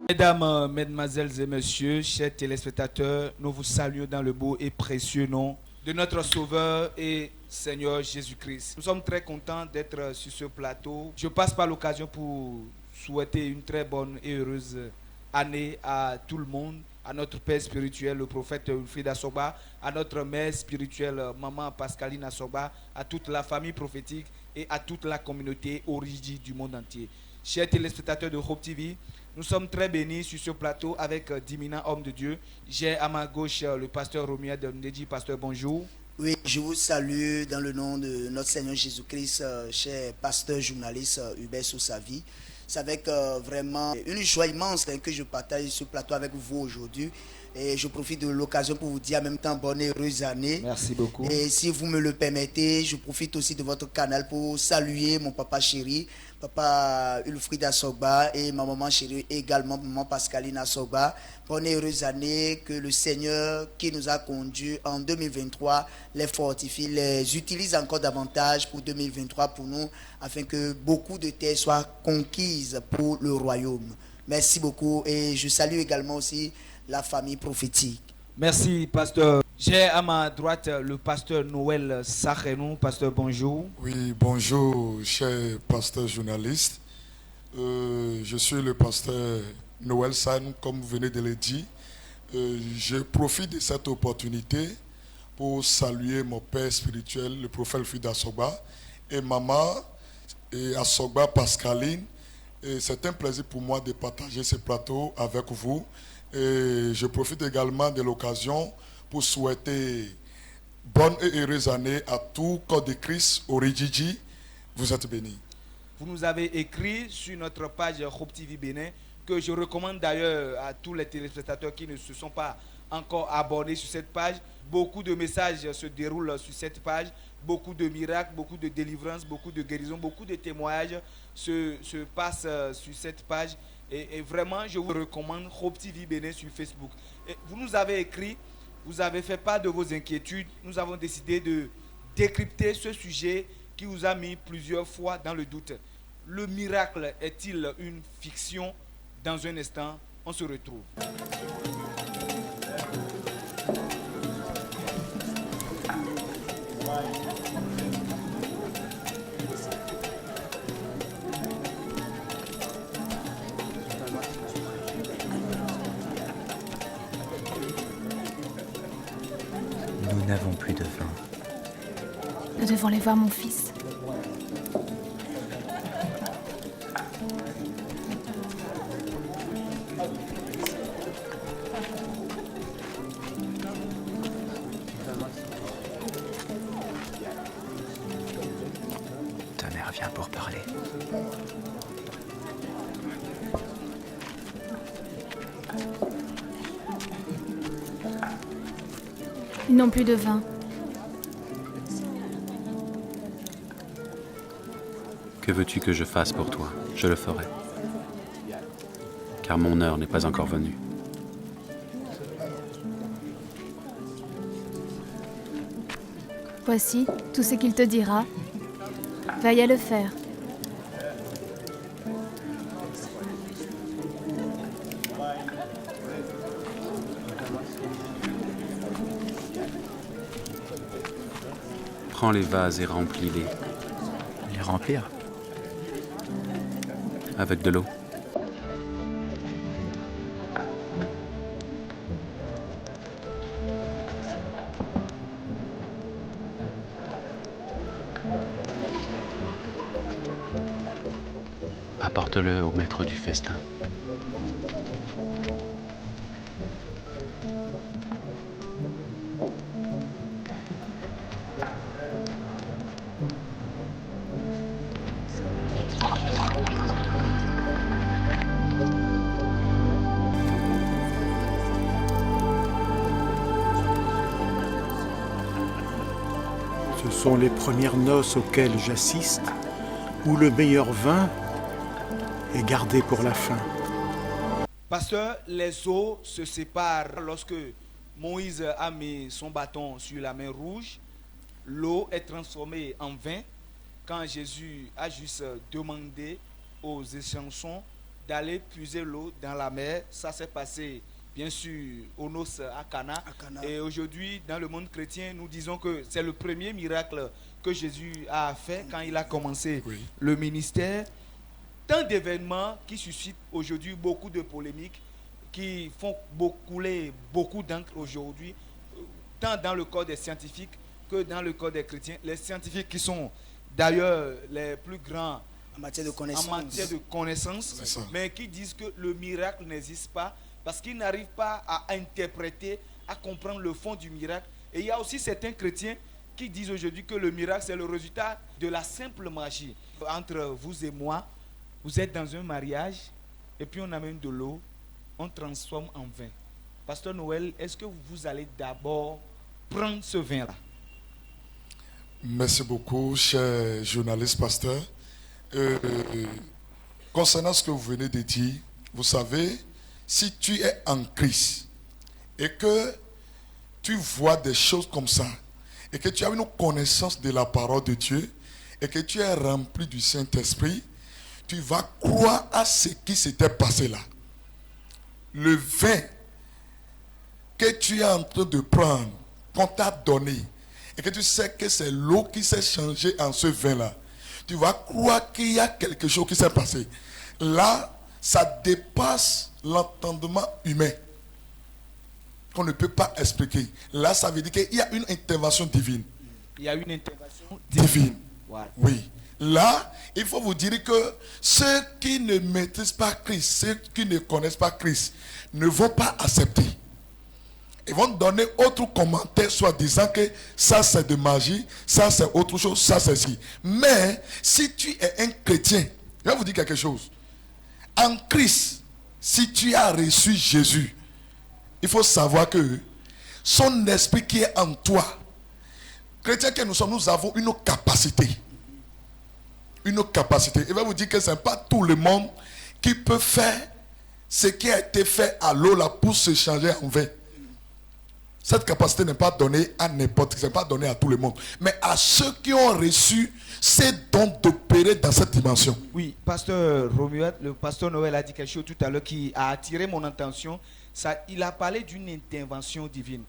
Mesdames, mesdemoiselles et messieurs, chers téléspectateurs, nous vous saluons dans le beau et précieux nom de notre Sauveur et Seigneur Jésus-Christ. Nous sommes très contents d'être sur ce plateau. Je passe par l'occasion pour souhaiter une très bonne et heureuse année à tout le monde, à notre père spirituel, le prophète Wilfried Assoba, à notre mère spirituelle, maman Pascaline Assoba, à toute la famille prophétique et à toute la communauté origine du monde entier. Chers téléspectateurs de Hope TV, nous sommes très bénis sur ce plateau avec d'éminents hommes de Dieu. J'ai à ma gauche le pasteur Romuald Ndedji. Pasteur, bonjour. Oui, je vous salue dans le nom de notre Seigneur Jésus-Christ, cher pasteur journaliste Hubert Soussavi. C'est avec vraiment une joie immense que je partage ce plateau avec vous aujourd'hui. Et je profite de l'occasion pour vous dire en même temps bonne et heureuse année. Merci beaucoup. Et si vous me le permettez, je profite aussi de votre canal pour saluer mon papa chéri, papa Wilfried Assoba, et ma maman chérie également, maman Pascaline Assoba. Bonne et heureuse année, que le Seigneur qui nous a conduits en 2023 les fortifie, les utilise encore davantage pour 2023 pour nous, afin que beaucoup de terres soient conquises pour le royaume. Merci beaucoup et je salue également aussi la famille prophétique. Merci, pasteur. J'ai à ma droite le pasteur Noël Sachenou. Pasteur, bonjour. Oui, bonjour, cher pasteur journaliste. Je suis le pasteur Noël Sachenou, comme vous venez de le dire. Je profite de cette opportunité pour saluer mon père spirituel, le prophète Wilfried Assoba, et maman et Assoba Pascaline. Et c'est un plaisir pour moi de partager ce plateau avec vous. Et je profite également de l'occasion pour souhaiter bonne et heureuse année à tout corps de Christ au Rijiji. Vous êtes bénis. Vous nous avez écrit sur notre page Hope TV Bénin, que je recommande d'ailleurs à tous les téléspectateurs qui ne se sont pas encore abonnés sur cette page. Beaucoup de messages se déroulent sur cette page, beaucoup de miracles, beaucoup de délivrances, beaucoup de guérisons, beaucoup de témoignages se passent sur cette page. Et vraiment, je vous recommande Hope TV Bénin sur Facebook. Et vous nous avez écrit, vous avez fait part de vos inquiétudes. Nous avons décidé de décrypter ce sujet qui vous a mis plusieurs fois dans le doute. Le miracle est-il une fiction? Dans un instant, on se retrouve. Nous n'avons plus de vin. Nous devons aller voir mon fils. Ta mère vient pour parler. Ils n'ont plus de vin. Que veux-tu que je fasse pour toi? Je le ferai. Car mon heure n'est pas encore venue. Voici tout ce qu'il te dira. Veille à le faire. Prends les vases et remplis-les. Les remplir? Avec de l'eau. Apporte-le au maître du festin. Ce sont les premières noces auxquelles j'assiste, où le meilleur vin est gardé pour la fin. Pasteur, les eaux se séparent lorsque Moïse a mis son bâton sur la mer rouge. L'eau est transformée en vin quand Jésus a juste demandé aux échansons d'aller puiser l'eau dans la mer. Ça s'est passé, bien sûr, aux noces à Cana. Et aujourd'hui, dans le monde chrétien, nous disons que c'est le premier miracle que Jésus a fait quand il a commencé le ministère. Tant d'événements qui suscitent aujourd'hui beaucoup de polémiques, qui font couler beaucoup d'encre aujourd'hui, tant dans le corps des scientifiques que dans le corps des chrétiens. Les scientifiques qui sont d'ailleurs les plus grands en matière de connaissance, mais qui disent que le miracle n'existe pas parce qu'ils n'arrivent pas à interpréter, à comprendre le fond du miracle. Et il y a aussi certains chrétiens qui disent aujourd'hui que le miracle, c'est le résultat de la simple magie. Entre vous et moi, vous êtes dans un mariage et puis on amène de l'eau, on transforme en vin. Pasteur Noël, est-ce que vous allez d'abord prendre ce vin-là? Merci beaucoup, cher journaliste pasteur. Concernant ce que vous venez de dire, vous savez, si tu es en Christ et que tu vois des choses comme ça et que tu as une connaissance de la parole de Dieu et que tu es rempli du Saint-Esprit, tu vas croire à ce qui s'était passé là. Le vin que tu es en train de prendre, qu'on t'a donné, et que tu sais que c'est l'eau qui s'est changée en ce vin-là, tu vas croire qu'il y a quelque chose qui s'est passé. Là, ça dépasse l'entendement humain qu'on ne peut pas expliquer. Là, ça veut dire qu'il y a une intervention divine. Il y a une intervention divine. Voilà. Oui. Là, il faut vous dire que ceux qui ne maîtrisent pas Christ, ceux qui ne connaissent pas Christ, ne vont pas accepter. Ils vont donner autre commentaire, soit disant que ça c'est de magie, ça c'est autre chose, ça c'est ci. Mais si tu es un chrétien, je vais vous dire quelque chose. En Christ, si tu as reçu Jésus, il faut savoir que son esprit qui est en toi, chrétiens que nous sommes, nous avons une capacité. Une capacité. Il va vous dire que ce n'est pas tout le monde qui peut faire ce qui a été fait à l'eau là pour se changer en vin. Cette capacité n'est pas donnée à n'importe qui, ce n'est pas donnée à tout le monde. Mais à ceux qui ont reçu ces dons d'opérer dans cette dimension. Oui, pasteur Romuald, le pasteur Noël a dit quelque chose tout à l'heure qui a attiré mon attention. Il a parlé d'une intervention divine.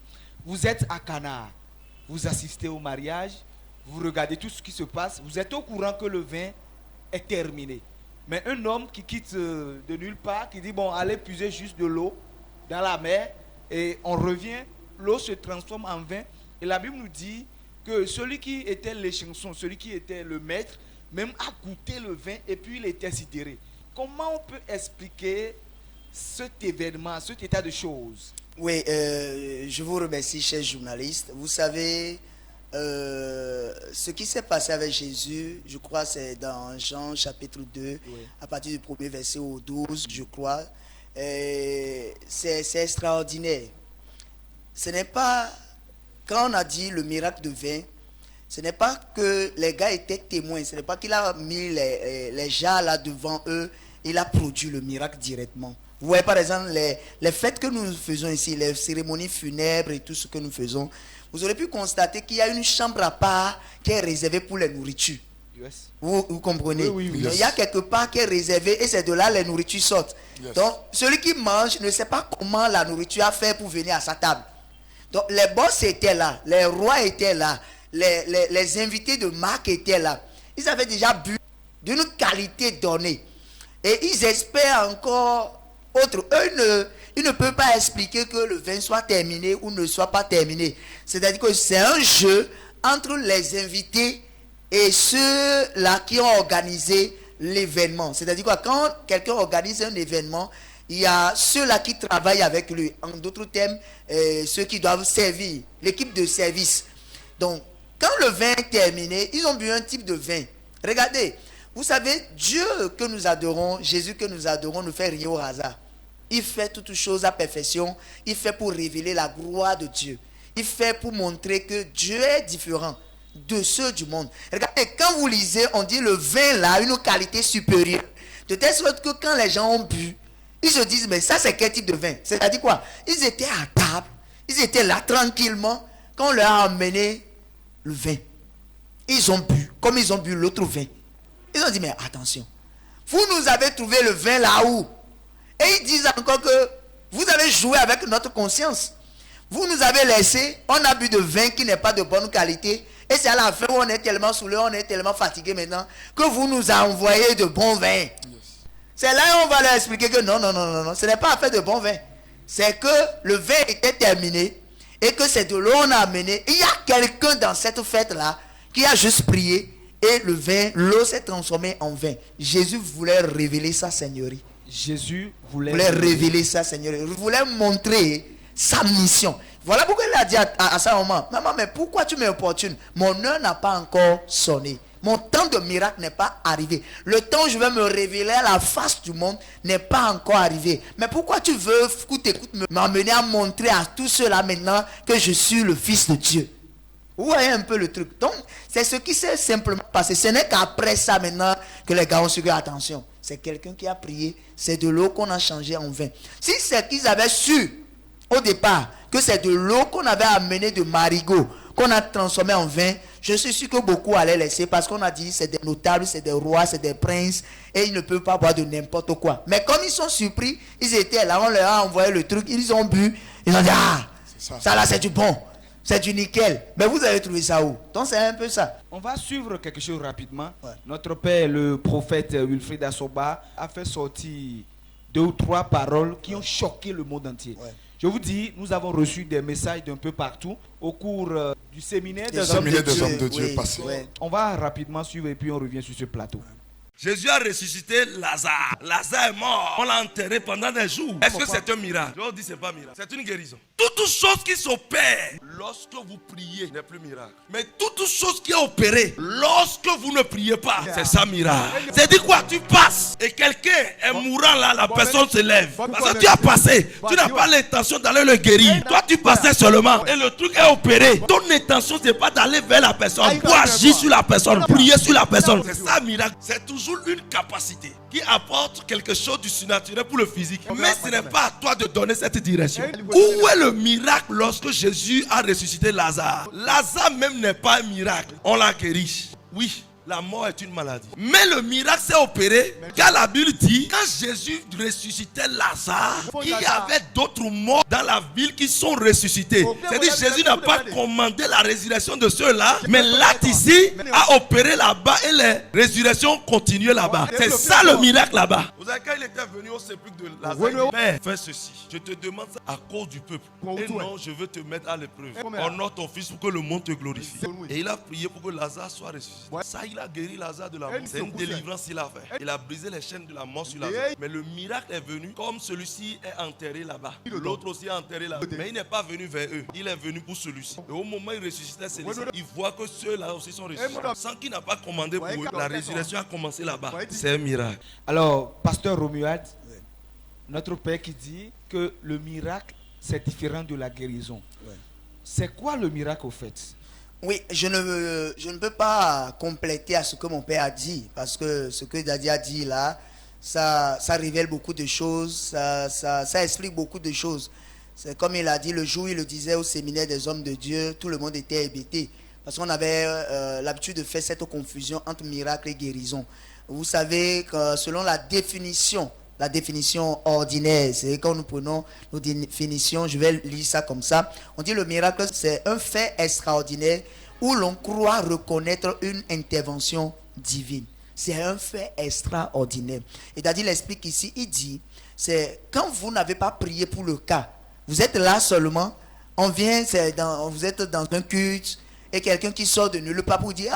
Vous êtes à Cana, vous assistez au mariage, vous regardez tout ce qui se passe, vous êtes au courant que le vin est terminé. Mais un homme qui quitte de nulle part, qui dit, bon, allez puiser juste de l'eau dans la mer, et on revient, l'eau se transforme en vin. Et la Bible nous dit que celui qui était l'échanson, celui qui était le maître, même a goûté le vin et puis il était sidéré. Comment on peut expliquer cet événement, cet état de choses? Oui, je vous remercie, chers journalistes. Vous savez, ce qui s'est passé avec Jésus, je crois c'est dans Jean chapitre 2, oui, à partir du premier verset au 12, je crois. C'est extraordinaire. Ce n'est pas, quand on a dit le miracle de vin, ce n'est pas que les gars étaient témoins, ce n'est pas qu'il a mis les jarres là devant eux, il a produit le miracle directement. Vous voyez par exemple les fêtes que nous faisons ici, les cérémonies funèbres et tout ce que nous faisons, vous aurez pu constater qu'il y a une chambre à part qui est réservée pour les nourritures. Yes. Vous comprenez? Oui, oui, yes. Il y a quelque part qui est réservé et c'est de là les nourritures sortent. Yes. Donc celui qui mange ne sait pas comment la nourriture a fait pour venir à sa table. Donc les boss étaient là, les rois étaient là, les invités de marque étaient là. Ils avaient déjà bu d'une qualité donnée. Et ils espèrent encore autre. Eux, ils ne peuvent pas expliquer que le vin soit terminé ou ne soit pas terminé. C'est-à-dire que c'est un jeu entre les invités et ceux-là qui ont organisé l'événement. C'est-à-dire que quand quelqu'un organise un événement, il y a ceux-là qui travaillent avec lui. En d'autres termes, ceux qui doivent servir, l'équipe de service. Donc, quand le vin est terminé, ils ont bu un type de vin. Regardez, vous savez, Dieu que nous adorons, Jésus que nous adorons, ne fait rien au hasard. Il fait toutes choses à perfection. Il fait pour révéler la gloire de Dieu. Il fait pour montrer que Dieu est différent de ceux du monde. Regardez, quand vous lisez, on dit le vin là a une qualité supérieure. De telle sorte que quand les gens ont bu, ils se disent, mais ça c'est quel type de vin? C'est-à-dire quoi? Ils étaient à table, ils étaient là tranquillement, quand on leur a amené le vin. Ils ont bu, comme ils ont bu l'autre vin. Ils ont dit, mais attention, Vous nous avez trouvé le vin là-haut. Et ils disent encore que vous avez joué avec notre conscience. Vous nous avez laissé, on a bu de vin qui n'est pas de bonne qualité. Et c'est à la fin où on est tellement saoulé, on est tellement fatigué maintenant, que vous nous avez envoyé de bons vins. Yes. C'est là où on va leur expliquer que non, ce n'est pas affaire de bon vin. C'est que le vin était terminé et que c'est de l'eau qu'on a amené. Il y a quelqu'un dans cette fête-là qui a juste prié et le vin, l'eau s'est transformée en vin. Jésus voulait révéler sa seigneurie. Jésus voulait révéler sa seigneurie. Il voulait montrer sa mission. Voilà pourquoi il a dit à sa maman, maman, mais pourquoi tu m'importunes? Mon heure n'a pas encore sonné. Mon temps de miracle n'est pas arrivé. Le temps où je vais me révéler à la face du monde n'est pas encore arrivé. Mais pourquoi tu veux, m'amener à montrer à tous ceux-là maintenant que je suis le Fils de Dieu? Vous voyez un peu le truc. Donc, c'est ce qui s'est simplement passé. Ce n'est qu'après ça maintenant que les gars ont su que, attention, c'est quelqu'un qui a prié, c'est de l'eau qu'on a changé en vin. Si c'est qu'ils avaient su au départ que c'est de l'eau qu'on avait amenée de Marigot, qu'on a transformé en vin, je suis sûr que beaucoup allaient laisser parce qu'on a dit c'est des notables, c'est des rois, c'est des princes et ils ne peuvent pas boire de n'importe quoi. Mais comme ils sont surpris, ils étaient là, on leur a envoyé le truc, ils ont bu, ils ont dit ça là c'est du bon, c'est du nickel. Mais vous avez trouvé ça où? Donc c'est un peu ça. On va suivre quelque chose rapidement. Ouais. Notre père, le prophète Wilfried Assoba, a fait sortir 2 ou 3 paroles qui ont choqué le monde entier. Ouais. Je vous dis, nous avons reçu des messages d'un peu partout au cours du séminaire des hommes de Dieu passé. Oui. On va rapidement suivre et puis on revient sur ce plateau. Jésus a ressuscité Lazare. Lazare est mort. On l'a enterré pendant des jours. Est-ce que c'est un miracle? Je vous dis, c'est pas un miracle. C'est une guérison. Toute chose qui s'opère lorsque vous priez n'est plus miracle. Mais toute chose qui est opérée lorsque vous ne priez pas, c'est ça miracle. C'est-à-dire quoi? Tu passes et quelqu'un est mourant là, la personne se lève. Parce que tu as passé. Tu n'as pas l'intention d'aller le guérir. Toi, tu passais seulement et le truc est opéré. Ton intention, c'est pas d'aller vers la personne pour agir sur la personne, prier sur la personne. C'est ça miracle. C'est toujours une capacité qui apporte quelque chose du surnaturel pour le physique. Mais ce n'est pas à toi de donner cette direction. Où est le miracle lorsque Jésus a ressuscité Lazare? Lazare même n'est pas un miracle. On l'a guéri. Oui. La mort est une maladie. Mais le miracle s'est opéré car la Bible dit quand Jésus ressuscitait Lazare, il y avait d'autres morts dans la ville qui sont ressuscités. C'est-à-dire Jésus n'a pas commandé la résurrection de ceux-là, mais l'acte ici a opéré là-bas et les résurrections continuent là-bas. C'est ça le miracle là-bas. Vous savez, quand il était venu au sépulcre de Lazare, Père, fais ceci. Je te demande ça à cause du peuple. Et non, je veux te mettre à l'épreuve. Honore ton fils pour que le monde te glorifie. Et il a prié pour que Lazare soit ressuscité. Ça, il a guéri Lazare de la mort. C'est une délivrance qu'il a fait. Il a brisé les chaînes de la mort sur Lazare. Mais le miracle est venu comme celui-ci est enterré là-bas. L'autre aussi est enterré là-bas. Mais il n'est pas venu vers eux. Il est venu pour celui-ci. Et au moment où il ressuscitait celui-ci, il voit que ceux-là aussi sont ressuscités. Sans qu'il n'a pas commandé pour eux. La résurrection a commencé là-bas. C'est un miracle. Alors, pasteur Romuald, notre père qui dit que le miracle, c'est différent de la guérison. C'est quoi le miracle au fait? Oui, je ne peux pas compléter à ce que mon père a dit, parce que ce que Daddy a dit là, ça révèle beaucoup de choses, ça explique beaucoup de choses. C'est comme il a dit, le jour où il le disait au séminaire des hommes de Dieu, tout le monde était hébété, parce qu'on avait l'habitude de faire cette confusion entre miracle et guérison. Vous savez que selon la définition ordinaire, c'est quand nous prenons nos définitions, je vais lire ça comme ça. On dit le miracle, c'est un fait extraordinaire où l'on croit reconnaître une intervention divine. C'est un fait extraordinaire. Et Daddy l'explique ici, il dit, c'est quand vous n'avez pas prié pour le cas, vous êtes là seulement, vous êtes dans un culte, et quelqu'un qui sort de nulle part pour dire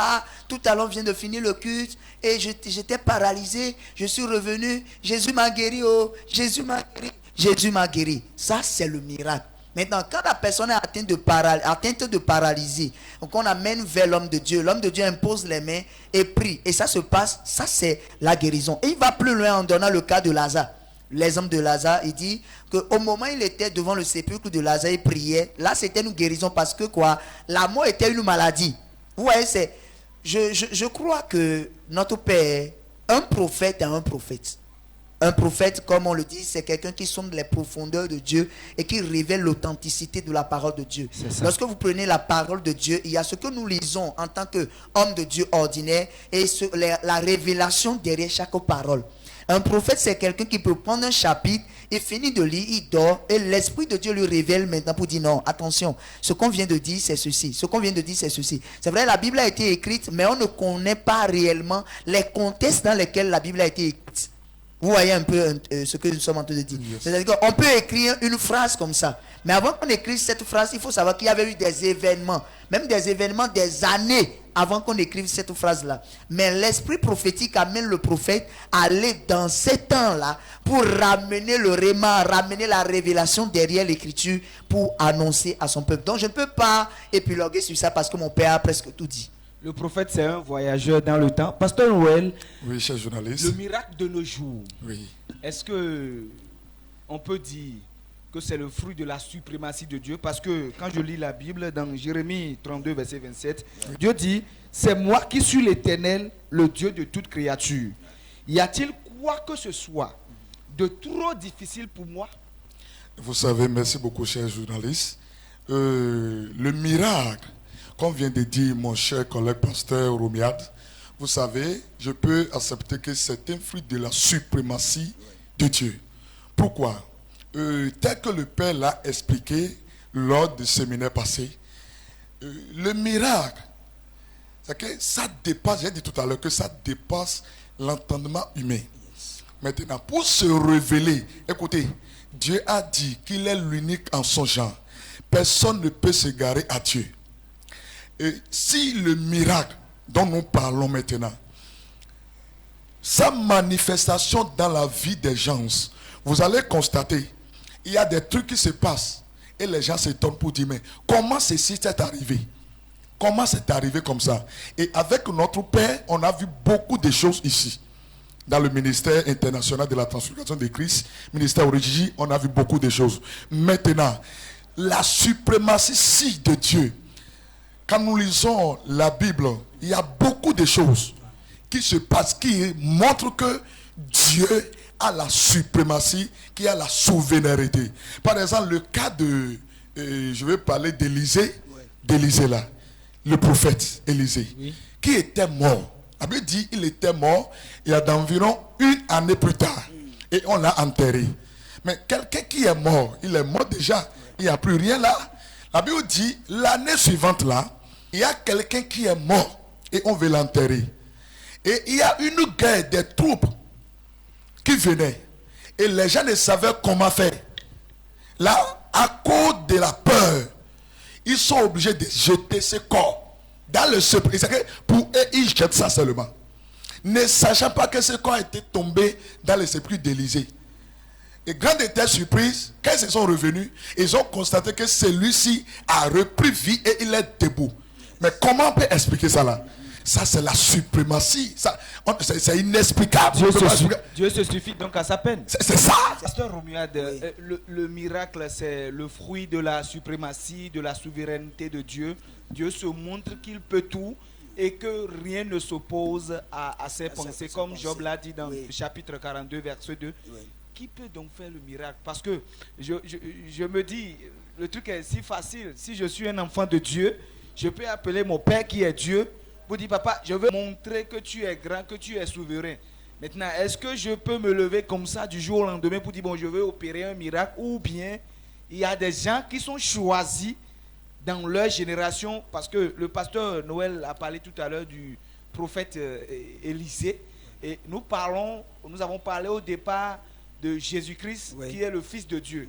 tout à l'heure vient de finir le culte et j'étais paralysé, je suis revenu, Jésus m'a guéri, Jésus m'a guéri. Ça c'est le miracle. Maintenant quand la personne est atteinte de paralysie, donc on amène vers l'homme de Dieu impose les mains et prie et ça se passe, ça c'est la guérison. Et il va plus loin en donnant le cas de Lazare. L'exemple de Lazare, il dit qu'au moment où il était devant le sépulcre de Lazare, il priait. Là, c'était une guérison parce que quoi? La mort était une maladie. Vous voyez, je crois que notre Père, un prophète est un prophète. Un prophète, comme on le dit, c'est quelqu'un qui sonde les profondeurs de Dieu et qui révèle l'authenticité de la parole de Dieu. Lorsque vous prenez la parole de Dieu, il y a ce que nous lisons en tant qu'homme de Dieu ordinaire et la révélation derrière chaque parole. Un prophète, c'est quelqu'un qui peut prendre un chapitre et finir de lire, il dort, et l'Esprit de Dieu lui révèle maintenant pour dire non, attention, ce qu'on vient de dire, c'est ceci. Ce qu'on vient de dire, c'est ceci. C'est vrai, la Bible a été écrite, mais on ne connaît pas réellement les contextes dans lesquels la Bible a été écrite. Vous voyez un peu ce que nous sommes en train de dire. Yes. C'est-à-dire qu'on peut écrire une phrase comme ça. Mais avant qu'on écrive cette phrase, il faut savoir qu'il y avait eu des événements. Même des événements des années avant qu'on écrive cette phrase-là. Mais l'esprit prophétique amène le prophète à aller dans ces temps-là pour ramener le réma, ramener la révélation derrière l'écriture pour annoncer à son peuple. Donc je ne peux pas épiloguer sur ça parce que mon père a presque tout dit. Le prophète, c'est un voyageur dans le temps. Pasteur Noël, oui, cher journaliste. Le miracle de nos jours, oui. Est-ce que on peut dire que c'est le fruit de la suprématie de Dieu? Parce que quand je lis la Bible, dans Jérémie 32, verset 27, oui. Dieu dit, c'est moi qui suis l'Éternel, le Dieu de toute créature. Y a-t-il quoi que ce soit de trop difficile pour moi? Vous savez, merci beaucoup, cher journaliste. Le miracle, comme vient de dire mon cher collègue pasteur Romiad, vous savez, je peux accepter que c'est un fruit de la suprématie de Dieu. Pourquoi? Tel que le Père l'a expliqué lors du séminaire passé, le miracle, c'est que ça dépasse, j'ai dit tout à l'heure que ça dépasse l'entendement humain. Maintenant, pour se révéler, écoutez, Dieu a dit qu'il est l'unique en son genre. Personne ne peut s'égarer à Dieu. Et si le miracle dont nous parlons maintenant, sa manifestation dans la vie des gens, vous allez constater, il y a des trucs qui se passent et les gens s'étonnent pour dire, mais comment ceci est arrivé? Comment c'est arrivé comme ça? Et avec notre Père, on a vu beaucoup de choses ici. Dans le ministère international de la transfiguration de Christ, ministère Origigi, on a vu beaucoup de choses. Maintenant, la suprématie de Dieu. Quand nous lisons la Bible, il y a beaucoup de choses qui se passent, qui montrent que Dieu a la suprématie, qui a la souveraineté. Par exemple, le cas de, je vais parler d'Élisée, d'Élisée là, le prophète Élisée, qui était mort. La Bible dit qu'il était mort il y a d'environ 1 année plus tard. Et on l'a enterré. Mais quelqu'un qui est mort, il est mort déjà. Il n'y a plus rien là. La Bible dit, l'année suivante là, il y a quelqu'un qui est mort et on veut l'enterrer. Et il y a une guerre des troupes qui venaient. Et les gens ne savaient comment faire. Là, à cause de la peur, ils sont obligés de jeter ce corps dans le sepulcre. Pour eux, ils jettent ça seulement. Ne sachant pas que ce corps était tombé dans le sepulcre d'Élisée. Et grande était surprise, quand ils se sont revenus, ils ont constaté que celui-ci a repris vie et il est debout. Mais comment on peut expliquer ça là? Ça c'est la suprématie. C'est inexplicable. Dieu se suffit donc à sa peine. C'est ça. Pasteur Romuald, le miracle c'est le fruit de la suprématie, de la souveraineté de Dieu. Dieu se montre qu'il peut tout et que rien ne s'oppose à ses pensées. Comme Job l'a dit dans le chapitre 42, verset 2. Qui peut donc faire le miracle? Parce que je me dis, le truc est si facile. Si je suis un enfant de Dieu, je peux appeler mon Père qui est Dieu pour dire, papa, je veux montrer que tu es grand, que tu es souverain. Maintenant, est-ce que je peux me lever comme ça du jour au lendemain pour dire, bon, je veux opérer un miracle? Ou bien, il y a des gens qui sont choisis dans leur génération, parce que le pasteur Noël a parlé tout à l'heure du prophète Élisée. Et nous avons parlé au départ de Jésus-Christ, qui est le Fils de Dieu.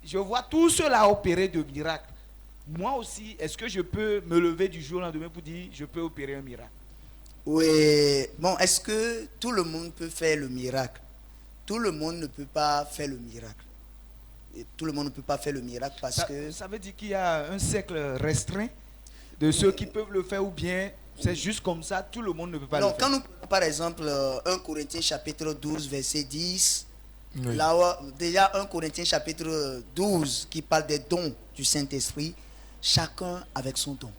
Je vois tout cela opérer de miracles. Moi aussi, est-ce que je peux me lever du jour au lendemain pour dire je peux opérer un miracle? Oui. Bon, est-ce que tout le monde peut faire le miracle? Tout le monde ne peut pas faire le miracle. Et tout le monde ne peut pas faire le miracle parce que... Ça veut dire qu'il y a un cercle restreint de ceux qui peuvent le faire, ou bien c'est juste comme ça, tout le monde ne peut pas le faire? Quand nous prenons par exemple 1 Corinthiens chapitre 12 verset 10, là, déjà 1 Corinthiens chapitre 12 qui parle des dons du Saint-Esprit, chacun avec son don.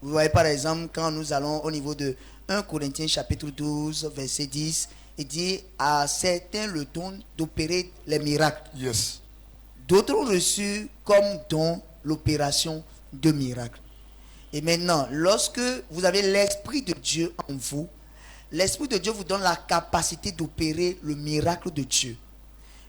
Vous voyez par exemple quand nous allons au niveau de 1 Corinthiens chapitre 12 verset 10, il dit à certains le don d'opérer les miracles. Yes. D'autres ont reçu comme don l'opération de miracles. Et maintenant, lorsque vous avez l'Esprit de Dieu en vous, L'Esprit de Dieu vous donne la capacité d'opérer le miracle de Dieu.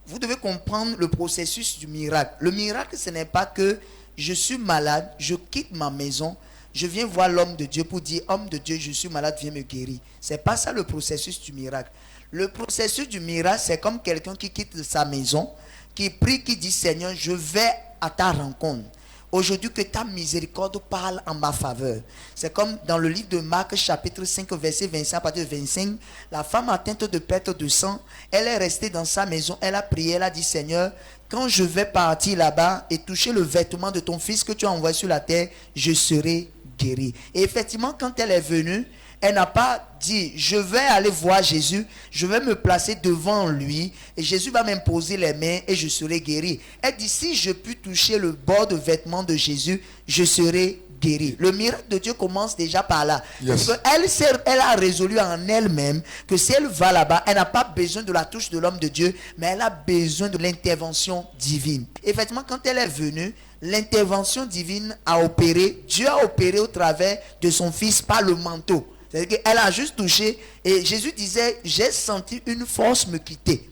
Vous devez comprendre le processus du miracle. Le miracle, ce n'est pas que je suis malade, je quitte ma maison, je viens voir l'homme de Dieu pour dire, homme de Dieu, je suis malade, viens me guérir. Ce n'est pas ça le processus du miracle. Le processus du miracle, c'est comme quelqu'un qui quitte sa maison, qui prie, qui dit, Seigneur, je vais à ta rencontre. Aujourd'hui, que ta miséricorde parle en ma faveur. C'est comme dans le livre de Marc, chapitre 5, verset 25, à partir de 25. La femme atteinte de perte de sang, elle est restée dans sa maison. Elle a prié, elle a dit, Seigneur, quand je vais partir là-bas et toucher le vêtement de ton fils que tu as envoyé sur la terre, je serai guéri. Et effectivement, quand elle est venue, elle n'a pas dit, je vais aller voir Jésus, je vais me placer devant lui et Jésus va m'imposer les mains et je serai guéri. Elle dit, si je puis toucher le bord de vêtement de Jésus, je serai guéri. Le miracle de Dieu commence déjà par là. Yes. Parce elle a résolu en elle-même que si elle va là-bas, elle n'a pas besoin de la touche de l'homme de Dieu, mais elle a besoin de l'intervention divine. Effectivement, quand elle est venue, l'intervention divine a opéré. Dieu a opéré au travers de son fils par le manteau. C'est-à-dire qu'elle a juste touché et Jésus disait, j'ai senti une force me quitter.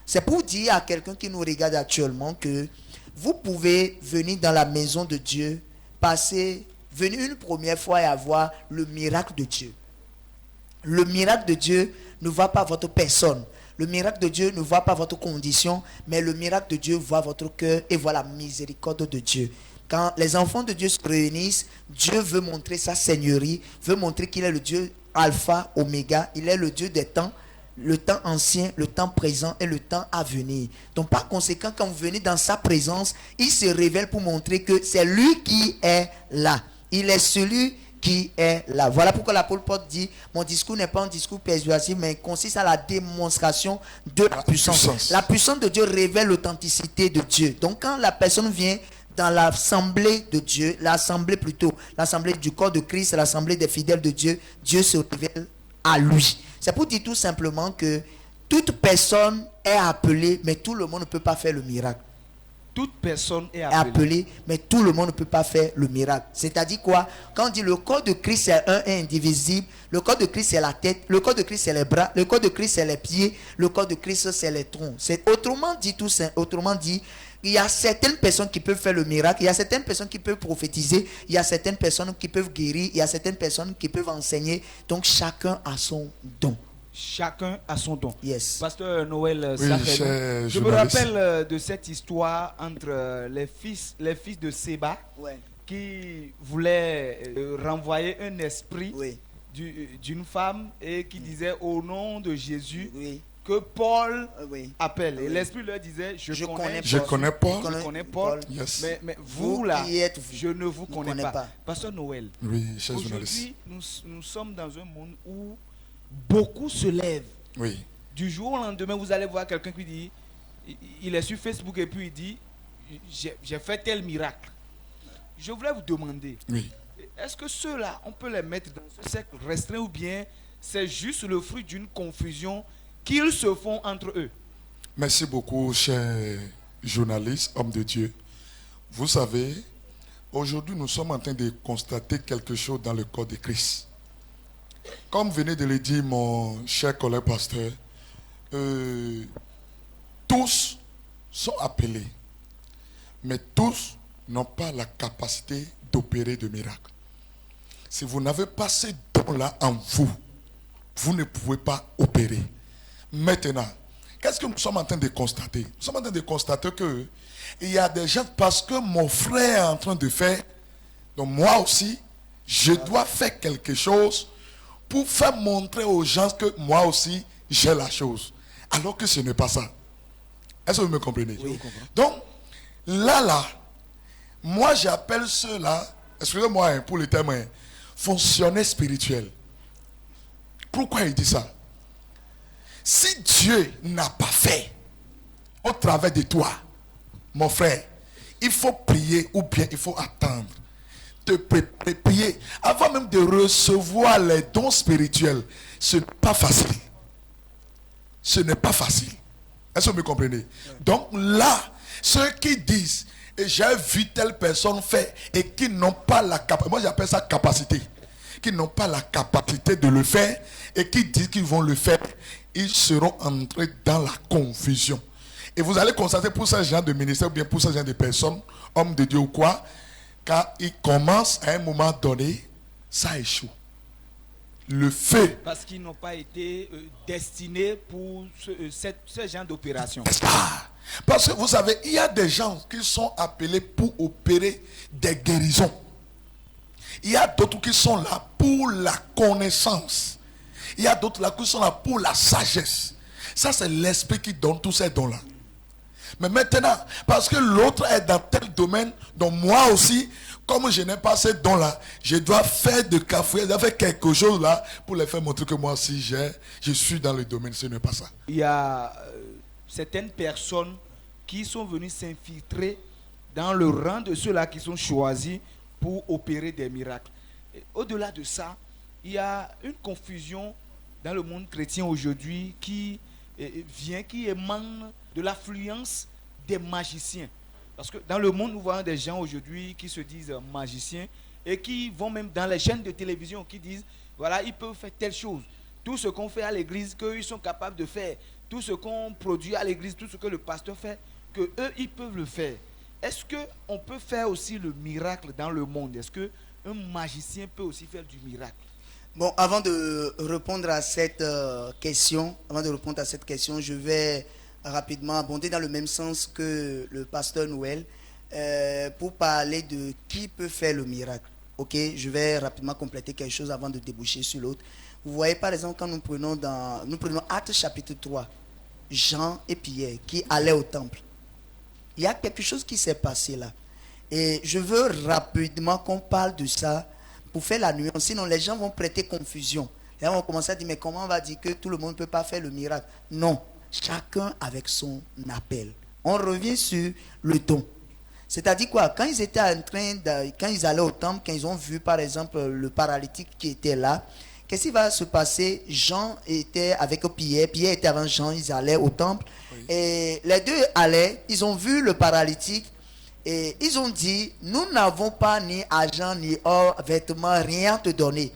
C'est pour dire à quelqu'un qui nous regarde actuellement que vous pouvez venir dans la maison de Dieu, venir une première fois et avoir le miracle de Dieu. Le miracle de Dieu ne voit pas votre personne. Le miracle de Dieu ne voit pas votre condition, mais le miracle de Dieu voit votre cœur et voit la miséricorde de Dieu. Quand les enfants de Dieu se réunissent, Dieu veut montrer sa seigneurie, veut montrer qu'il est le Dieu alpha, oméga, il est le Dieu des temps, le temps ancien, le temps présent et le temps à venir. Donc par conséquent, quand vous venez dans sa présence, il se révèle pour montrer que c'est lui qui est là. Il est celui qui est là. Voilà pourquoi l'apôtre Paul dit, mon discours n'est pas un discours persuasif, mais consiste à la démonstration de la puissance. La puissance de Dieu révèle l'authenticité de Dieu. Donc quand la personne vient dans l'assemblée de Dieu, l'assemblée du corps de Christ, l'assemblée des fidèles de Dieu, Dieu se révèle à lui. C'est pour dire tout simplement que toute personne est appelée, mais tout le monde ne peut pas faire le miracle. Toute personne est appelée, mais tout le monde ne peut pas faire le miracle. C'est-à-dire quoi? Quand on dit le corps de Christ est un et indivisible, le corps de Christ c'est la tête, le corps de Christ c'est les bras, le corps de Christ c'est les pieds, le corps de Christ c'est les troncs. Autrement dit, il y a certaines personnes qui peuvent faire le miracle, il y a certaines personnes qui peuvent prophétiser, il y a certaines personnes qui peuvent guérir, il y a certaines personnes qui peuvent enseigner. Donc chacun a son don. Chacun a son don. Yes. Pasteur Noël, Oui, je me rappelle de cette histoire entre les fils de Séba, Ouais. qui voulaient renvoyer un esprit, Oui. d'une femme et qui disait au nom de Jésus, Oui. que Paul Oui. appelle. Oui. Et l'esprit leur disait, je connais Paul, Yes. mais vous là, qui êtes, je ne vous connais pas. Pasteur Noël, Oui, cher journaliste. aujourd'hui, nous sommes dans un monde où beaucoup se lèvent. Oui. Du jour au lendemain, vous allez voir quelqu'un qui dit, il est sur Facebook et puis il dit, j'ai fait tel miracle. Je voulais vous demander, Oui. est-ce que ceux-là, on peut les mettre dans ce cercle restreint ou bien c'est juste le fruit d'une confusion qu'ils se font entre eux? Merci beaucoup, cher journaliste, homme de Dieu. Vous savez, aujourd'hui, nous sommes en train de constater quelque chose dans le corps de Christ. Comme venait de le dire mon cher collègue pasteur, tous sont appelés, mais tous n'ont pas la capacité d'opérer de miracles. Si vous n'avez pas ces dons-là en vous, vous ne pouvez pas opérer. Maintenant, qu'est-ce que nous sommes en train de constater? Nous sommes en train de constater que il y a des gens, parce que mon frère est en train de faire, donc moi aussi, je dois faire quelque chose pour faire montrer aux gens que moi aussi, j'ai la chose. Alors que ce n'est pas ça. Est-ce que vous me comprenez? Oui. Donc, là, moi j'appelle cela, excusez-moi pour le terme, fonctionnaire spirituel. Pourquoi il dit ça? Si Dieu n'a pas fait au travers de toi, mon frère, il faut prier ou bien il faut attendre. Te prier avant même de recevoir les dons spirituels. Ce n'est pas facile. Ce n'est pas facile. Est-ce que vous me comprenez? Donc là, ceux qui disent, et j'ai vu telle personne faire et qui n'ont pas la capacité, moi j'appelle ça capacité. qui n'ont pas la capacité de le faire et qui disent qu'ils vont le faire, ils seront entrés dans la confusion. Et vous allez constater pour ce genre de ministère ou bien pour ce genre de personnes, hommes de Dieu ou quoi, quand ils commencent à un moment donné, ça échoue. Le feu. Parce qu'ils n'ont pas été destinés pour ce genre d'opération. Parce que vous savez, il y a des gens qui sont appelés pour opérer des guérisons. Il y a d'autres qui sont là pour la connaissance. Il y a d'autres là qui sont là pour la sagesse. Ça, c'est l'esprit qui donne tous ces dons-là. Mais maintenant, parce que l'autre est dans tel domaine, donc moi aussi, comme je n'ai pas ces dons-là, je dois faire de cafouiller, je dois faire quelque chose là pour les faire montrer que moi aussi je suis dans le domaine. Ce n'est pas ça. Il y a certaines personnes qui sont venues s'infiltrer dans le rang de ceux-là qui sont choisis pour opérer des miracles. Au-delà de ça, il y a une confusion dans le monde chrétien aujourd'hui qui émane de l'affluence des magiciens. Parce que dans le monde, nous voyons des gens aujourd'hui qui se disent magiciens et qui vont même dans les chaînes de télévision qui disent, voilà, ils peuvent faire telle chose. Tout ce qu'on fait à l'église, qu'eux, sont capables de faire. Tout ce qu'on produit à l'église, tout ce que le pasteur fait, qu'eux, ils peuvent le faire. Est-ce qu'on peut faire aussi le miracle dans le monde? Est-ce qu'un magicien peut aussi faire du miracle? Bon, avant de répondre à cette question, je vais rapidement abonder dans le même sens que le pasteur Noël pour parler de qui peut faire le miracle. Ok, je vais rapidement compléter quelque chose avant de déboucher sur l'autre. Vous voyez par exemple quand nous prenons Actes chapitre 3, Jean et Pierre qui allaient au temple. Il y a quelque chose qui s'est passé là. Et je veux rapidement qu'on parle de ça pour faire la nuance. Sinon les gens vont prêter confusion. Les gens vont commencer à dire mais comment on va dire que tout le monde ne peut pas faire le miracle? Non. Chacun avec son appel. On revient sur le don. C'est-à-dire quoi? Quand ils étaient quand ils allaient au temple, quand ils ont vu par exemple le paralytique qui était là, qu'est-ce qui va se passer? Jean était avec Pierre, Pierre était avant Jean, ils allaient au temple. Oui. Et les deux allaient, ils ont vu le paralytique et ils ont dit, nous n'avons pas ni argent, ni or, vêtements, rien te donner.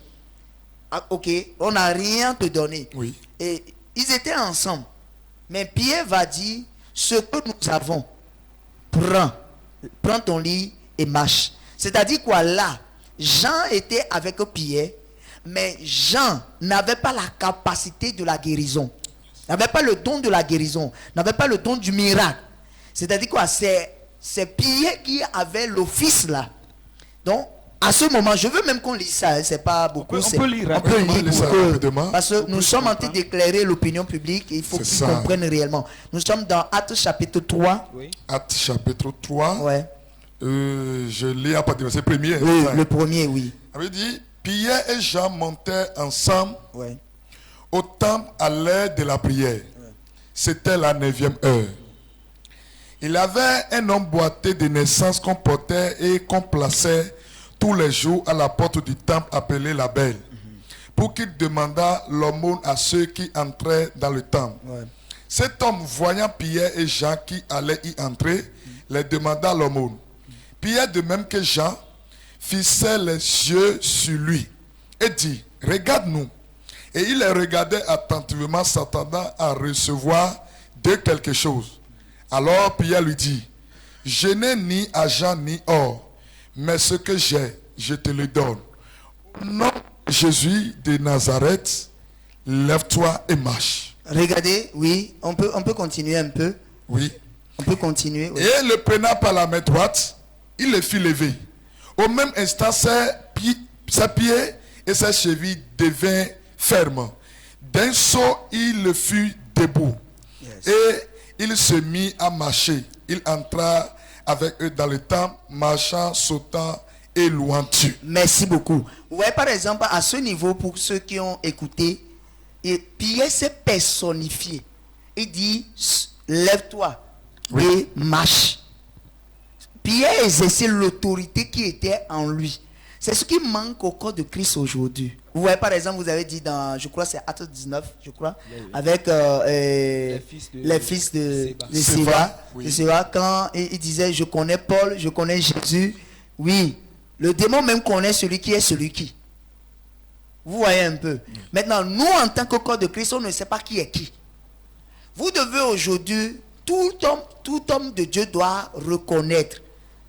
Ah, ok, on n'a rien te donner. Oui. Et ils étaient ensemble. Mais Pierre va dire, ce que nous avons, prends ton lit et marche. C'est-à-dire quoi là? Jean était avec Pierre, mais Jean n'avait pas la capacité de la guérison. N'avait pas le don de la guérison. N'avait pas le don du miracle. C'est-à-dire quoi? C'est Pierre qui avait l'office là. Donc, à ce moment, je veux même qu'on lise ça, c'est pas beaucoup. On peut lire parce que nous sommes en train d'éclairer l'opinion publique et il faut qu'ils comprennent réellement. Nous sommes dans Actes chapitre 3. Oui. Actes chapitre 3. Ouais. Je lis à partir du verset premier. Oui, le premier, oui. On avait dit, Pierre et Jean montaient ensemble au temple à l'heure de la prière. C'était la 9e heure. Il avait un homme boiteux de naissance qu'on portait et qu'on plaçait tous les jours à la porte du temple appelé la Belle, pour qu'il demandât l'aumône à ceux qui entraient dans le temple. Cet homme, voyant Pierre et Jean qui allaient y entrer, les demanda l'aumône. Pierre, de même que Jean, fixait les yeux sur lui et dit, regarde-nous. Et il les regardait attentivement, s'attendant à recevoir de quelque chose. Alors Pierre lui dit, je n'ai ni argent ni or, mais ce que j'ai, je te le donne. Au nom de Jésus de Nazareth, lève-toi et marche. Regardez, oui, on peut continuer un peu. Oui. On peut continuer. Oui. Et le prenant par la main droite, il le fit lever. Au même instant, ses pieds et ses chevilles devinrent fermes. D'un saut, il le fut debout. Yes. Et il se mit à marcher. Il entra avec eux dans le temple, marchant, sautant et louant Dieu. Merci beaucoup. Vous voyez par exemple, à ce niveau, pour ceux qui ont écouté, Pierre s'est personnifié. Il dit, lève-toi et marche. Pierre exerçait l'autorité qui était en lui. C'est ce qui manque au corps de Christ aujourd'hui. Vous voyez par exemple, vous avez dit dans, je crois c'est Acte 19, je crois, avec les fils de Séba, quand il disait, je connais Paul, je connais Jésus. Oui, le démon même connaît celui qui est celui qui. Vous voyez un peu. Maintenant, nous, en tant que corps de Christ, on ne sait pas qui est qui. Vous devez aujourd'hui, tout homme de Dieu doit reconnaître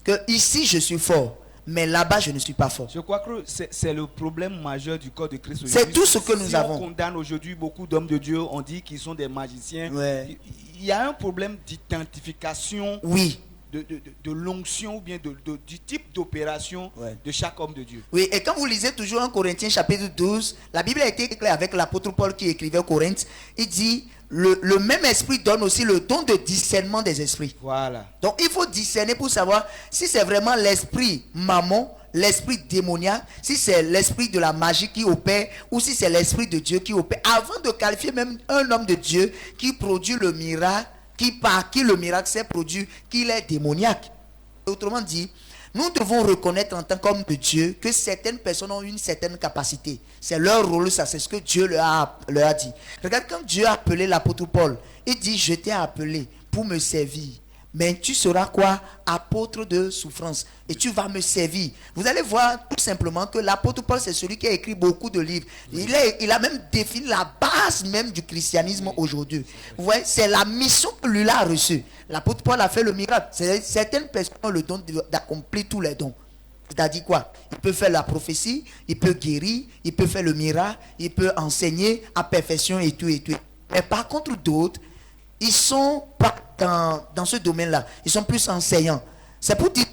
que ici, je suis fort. Mais là-bas, je ne suis pas fort. Je crois que c'est le problème majeur du corps de Christ aujourd'hui. C'est tout ce que nous avons. On condamne aujourd'hui beaucoup d'hommes de Dieu, on dit qu'ils sont des magiciens. Ouais. Il y a un problème d'identification, oui, de l'onction ou bien du type d'opération de chaque homme de Dieu. Oui, et quand vous lisez toujours en Corinthiens chapitre 12, la Bible a été claire avec l'apôtre Paul qui écrivait aux Corinthes. Il dit, le même esprit donne aussi le don de discernement des esprits. Voilà. Donc il faut discerner pour savoir si c'est vraiment l'esprit mammon, l'esprit démoniaque, si c'est l'esprit de la magie qui opère ou si c'est l'esprit de Dieu qui opère. Avant de qualifier même un homme de Dieu qui produit le miracle, par qui le miracle s'est produit, qu'il est démoniaque. Autrement dit, nous devons reconnaître en tant qu'homme de Dieu que certaines personnes ont une certaine capacité. C'est leur rôle, ça, c'est ce que Dieu leur a dit. Regarde, quand Dieu a appelé l'apôtre Paul, il dit, je t'ai appelé pour me servir. Mais tu seras quoi? Apôtre de souffrance. Et tu vas me servir. Vous allez voir tout simplement que l'apôtre Paul, c'est celui qui a écrit beaucoup de livres. Il a même défini la base même du christianisme aujourd'hui. Vous voyez, c'est la mission que lui a reçue. L'apôtre Paul a fait le miracle. Certaines personnes ont le don d'accomplir tous les dons. C'est-à-dire quoi? Il peut faire la prophétie, il peut guérir, il peut faire le miracle, il peut enseigner à perfection et tout et tout. Mais par contre, d'autres, ils sont pas dans ce domaine-là. Ils sont plus enseignants. C'est pour dire,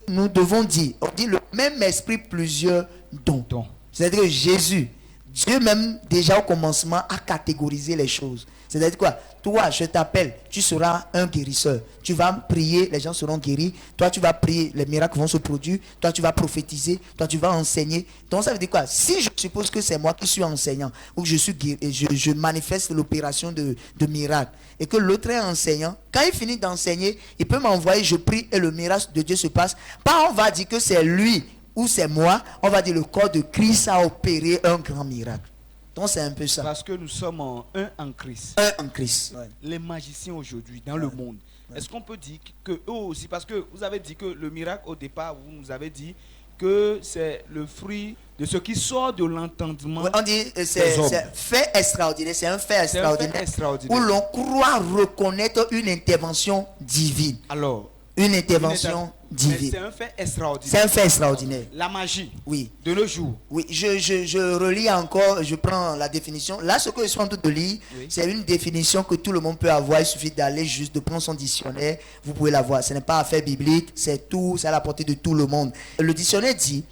nous devons dire, on dit le même esprit, plusieurs dons. C'est-à-dire que Jésus, Dieu même déjà au commencement a catégorisé les choses. C'est-à-dire quoi? Toi, je t'appelle, tu seras un guérisseur. Tu vas prier, les gens seront guéris. Toi, tu vas prier, les miracles vont se produire. Toi, tu vas prophétiser. Toi, tu vas enseigner. Donc, ça veut dire quoi? Si je suppose que c'est moi qui suis enseignant ou que je manifeste l'opération de miracle et que l'autre est enseignant, quand il finit d'enseigner, il peut m'envoyer, je prie et le miracle de Dieu se passe. Pas on va dire que c'est lui ou c'est moi. On va dire le corps de Christ a opéré un grand miracle. Donc c'est un peu ça. Parce que nous sommes un en Christ. Un en Christ. Ouais. Les magiciens aujourd'hui dans le monde, est-ce qu'on peut dire que eux aussi, parce que vous avez dit que le miracle au départ, vous nous avez dit que c'est le fruit de ce qui sort de l'entendement. Ouais, on dit c'est fait extraordinaire, c'est un fait extraordinaire, où l'on croit reconnaître une intervention divine. Alors, une intervention divine. C'est un fait extraordinaire. C'est un fait extraordinaire. La magie. Oui. De nos jours. Oui, je relis encore, je prends la définition. Là, ce que je suis en train de lire, c'est une définition que tout le monde peut avoir. Il suffit d'aller juste, de prendre son dictionnaire. Vous pouvez la voir. Ce n'est pas affaire biblique, c'est tout, c'est à la portée de tout le monde. Le dictionnaire dit,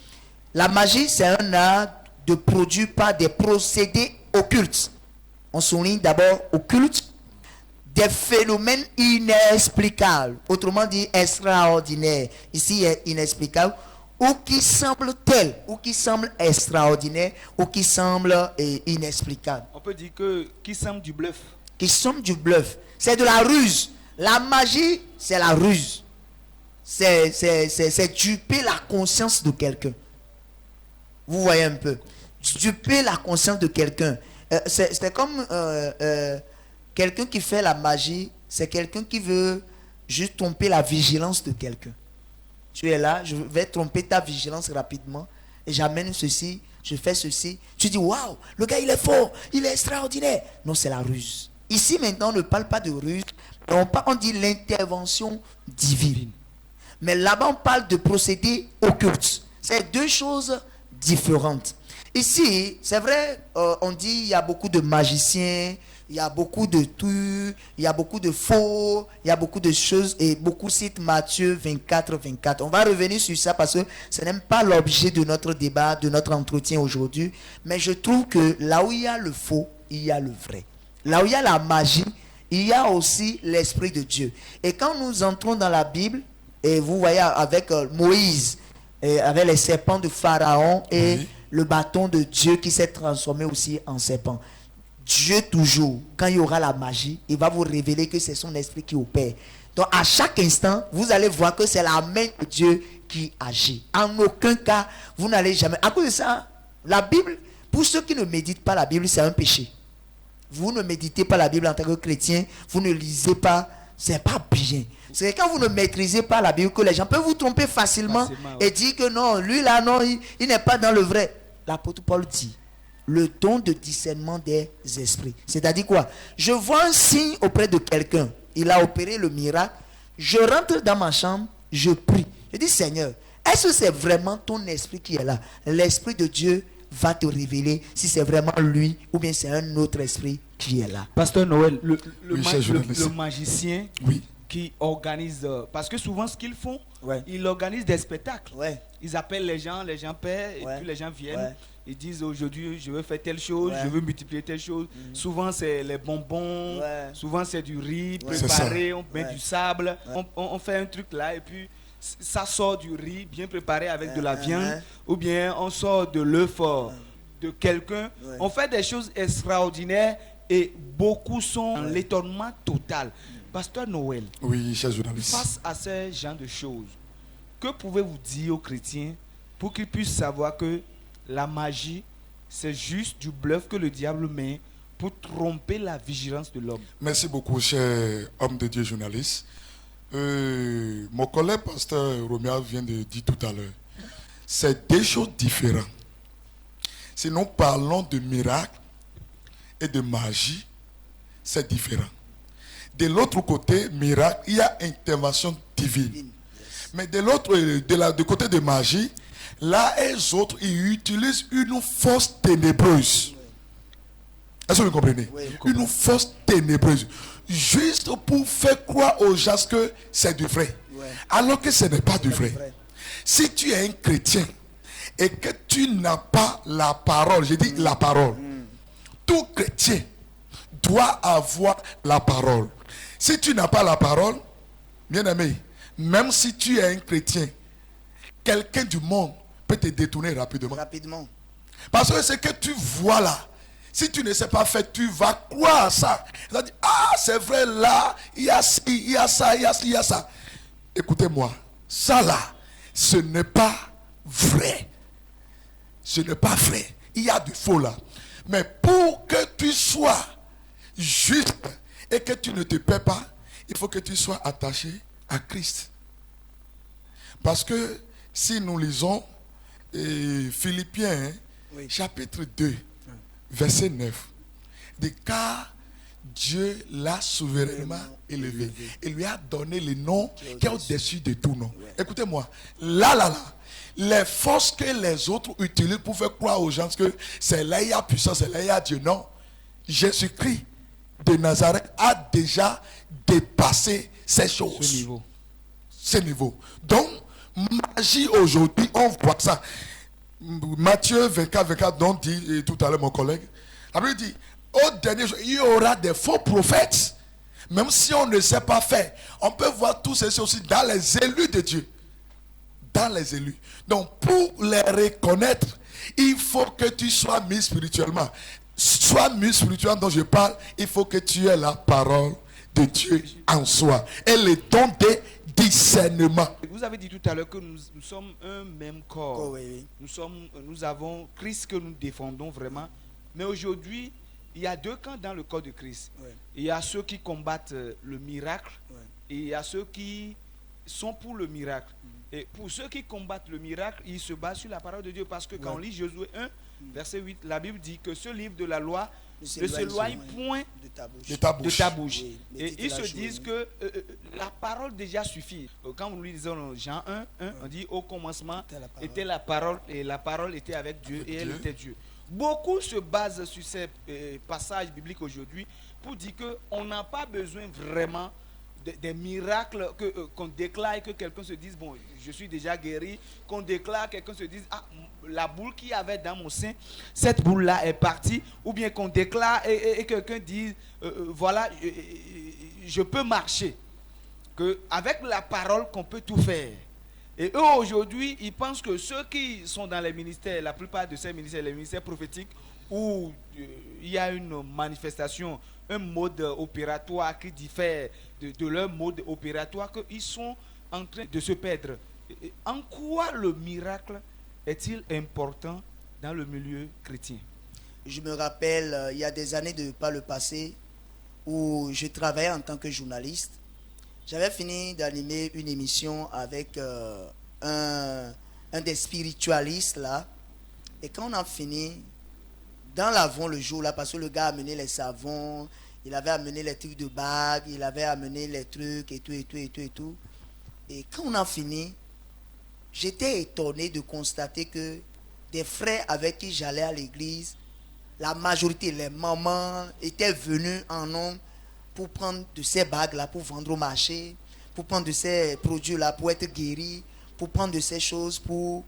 la magie, c'est un art de produit par des procédés occultes. On souligne d'abord occulte. Des phénomènes inexplicables, autrement dit extraordinaires, ici est inexplicable, ou qui semblent tels, ou qui semblent extraordinaires, ou qui semblent inexplicables. On peut dire que qui semble du bluff. Qui semble du bluff. C'est de la ruse. La magie, c'est la ruse. C'est duper la conscience de quelqu'un. Vous voyez un peu. Duper la conscience de quelqu'un. C'est comme... quelqu'un qui fait la magie, c'est quelqu'un qui veut juste tromper la vigilance de quelqu'un. Tu es là, je vais tromper ta vigilance rapidement et j'amène ceci, je fais ceci. Tu dis, waouh, le gars il est fort, il est extraordinaire. Non, c'est la ruse. Ici maintenant, on ne parle pas de ruse, on dit l'intervention divine. Mais là-bas, on parle de procédés occultes. C'est deux choses différentes. Ici, c'est vrai, on dit il y a beaucoup de magiciens, il y a beaucoup de tout, il y a beaucoup de faux, il y a beaucoup de choses et beaucoup citent Matthieu 24, 24. On va revenir sur ça parce que ce n'est pas l'objet de notre débat, de notre entretien aujourd'hui. Mais je trouve que là où il y a le faux, il y a le vrai. Là où il y a la magie, il y a aussi l'Esprit de Dieu. Et quand nous entrons dans la Bible, et vous voyez avec Moïse, avec les serpents de Pharaon et le bâton de Dieu qui s'est transformé aussi en serpent. Dieu toujours, quand il y aura la magie, il va vous révéler que c'est son esprit qui opère. Donc à chaque instant, vous allez voir que c'est la main de Dieu qui agit. En aucun cas, vous n'allez jamais... À cause de ça, la Bible, pour ceux qui ne méditent pas la Bible, c'est un péché. Vous ne méditez pas la Bible en tant que chrétien, vous ne lisez pas, c'est pas bien. C'est quand vous ne maîtrisez pas la Bible que les gens peuvent vous tromper facilement et dire que non, lui là, non, il n'est pas dans le vrai. L'apôtre Paul dit, le don de discernement des esprits. C'est-à-dire quoi? Je vois un signe auprès de quelqu'un. Il a opéré le miracle. Je rentre dans ma chambre, je prie. Je dis, Seigneur, est-ce que c'est vraiment ton esprit qui est là? L'esprit de Dieu va te révéler si c'est vraiment lui ou bien c'est un autre esprit qui est là. Pasteur Noël, le Oui, magicien Oui. qui organise, parce que souvent ce qu'ils font, Ouais. ils organisent des spectacles. Ouais. Ils appellent les gens paient, et Ouais. puis les gens viennent. Ouais. Ils disent aujourd'hui je veux faire telle chose, Ouais. je veux multiplier telle chose. Souvent c'est les bonbons, Ouais. souvent c'est du riz Ouais. préparé, on met Ouais. du sable, Ouais. on fait un truc là et puis ça sort du riz bien préparé avec de la Ouais. viande, ou bien on sort de l'œuf de quelqu'un. Ouais. On fait des choses extraordinaires et beaucoup sont dans l'étonnement total. Pasteur Noël, Oui, cher journaliste. face à ce genre de choses, que pouvez-vous dire aux chrétiens pour qu'ils puissent savoir que la magie, c'est juste du bluff que le diable met pour tromper la vigilance de l'homme? Merci beaucoup, cher homme de Dieu journaliste. Mon collègue pasteur Roméa vient de dire tout à l'heure, c'est deux choses différentes. Si nous parlons de miracle et de magie, c'est différent. De l'autre côté, miracle, il y a intervention divine. Mais de l'autre, du côté de magie, là, les autres, ils utilisent une force ténébreuse. Est-ce que vous comprenez? Oui. Une force ténébreuse. Juste pour faire croire aux gens que c'est du vrai. Ouais. Alors que ce n'est pas du vrai. vrai. Si tu es un chrétien et que tu n'as pas la parole, je dis la parole, tout chrétien doit avoir la parole. Si tu n'as pas la parole, bien aimé, même si tu es un chrétien, quelqu'un du monde peut te détourner rapidement. Rapidement. Parce que ce que tu vois là, si tu ne sais pas faire, tu vas croire à ça. Tu vas dire, ah, c'est vrai, là, il y a ci, il y a ça, il y a ci, il y a ça. Écoutez-moi, ça là, ce n'est pas vrai. Ce n'est pas vrai. Il y a du faux là. Mais pour que tu sois juste et que tu ne te perds pas, il faut que tu sois attaché à Christ. Parce que si nous lisons Philippiens, hein, Oui. chapitre 2, verset 9, dit car Dieu l'a souverainement élevé. Il lui a donné le nom qui est au-dessus de tout nom. Écoutez-moi, là, les forces que les autres utilisent pour faire croire aux gens que c'est là il y a puissance, c'est là il y a Dieu. Non. Jésus-Christ de Nazareth a déjà dépassé ces choses. Ce niveau. Ce niveau. Donc, magie aujourd'hui, on voit ça. Matthieu 24, dont dit tout à l'heure mon collègue, la Bible dit, au dernier jour, il y aura des faux prophètes. Même si on ne sait pas faire, on peut voir tout ceci aussi dans les élus de Dieu. Dans les élus. Donc, pour les reconnaître, il faut que tu sois mis spirituellement. Sois mis spirituellement dont je parle, il faut que tu aies la parole de Dieu en soi. Et le don de discernement. Vous avez dit tout à l'heure que nous sommes un même corps. Oh, oui, oui. Nous avons Christ que nous défendons vraiment. Mais aujourd'hui, il y a deux camps dans le corps de Christ. Ouais. Il y a ceux qui combattent le miracle, Ouais. et il y a ceux qui sont pour le miracle. Et pour ceux qui combattent le miracle, ils se basent sur la parole de Dieu. Parce que quand on lit Josué 1, verset 8, la Bible dit que ce livre de la loi ne s'éloigne point de ta bouche. De ta de bouche. ta bouche. Oui, mais Et dites ils la se chose, disent oui. que la parole déjà suffit. Quand nous lisons dans Jean 1, on dit au commencement était la parole et la parole était avec Dieu et elle Dieu. était Dieu. Beaucoup se basent sur ces passages bibliques aujourd'hui pour dire qu'on n'a pas besoin vraiment des miracles qu'on déclare et que quelqu'un se dise bon je suis déjà guéri, qu'on déclare, quelqu'un se dise ah la boule qu'il y avait dans mon sein, cette boule là est partie, ou bien qu'on déclare et quelqu'un dise voilà je peux marcher, que avec la parole qu'on peut tout faire. Et eux aujourd'hui ils pensent que ceux qui sont dans les ministères, la plupart de ces ministères, les ministères prophétiques où il y a une manifestation, un mode opératoire qui diffère de leur mode opératoire, qu'ils sont en train de se perdre. En quoi le miracle est-il important dans le milieu chrétien? Je me rappelle, il y a des années de par le passé, où je travaillais en tant que journaliste. J'avais fini d'animer une émission avec un des spiritualistes là. Et quand on a fini, dans l'avant le jour là, parce que le gars a amené les savons, il avait amené les trucs de bague, il avait amené les trucs et tout, et tout, et tout, et tout. Et quand on a fini, j'étais étonné de constater que des frères avec qui j'allais à l'église, la majorité, les mamans, étaient venus en nombre pour prendre de ces bagues-là, pour vendre au marché, pour prendre de ces produits-là, pour être guéris, pour prendre de ces choses pour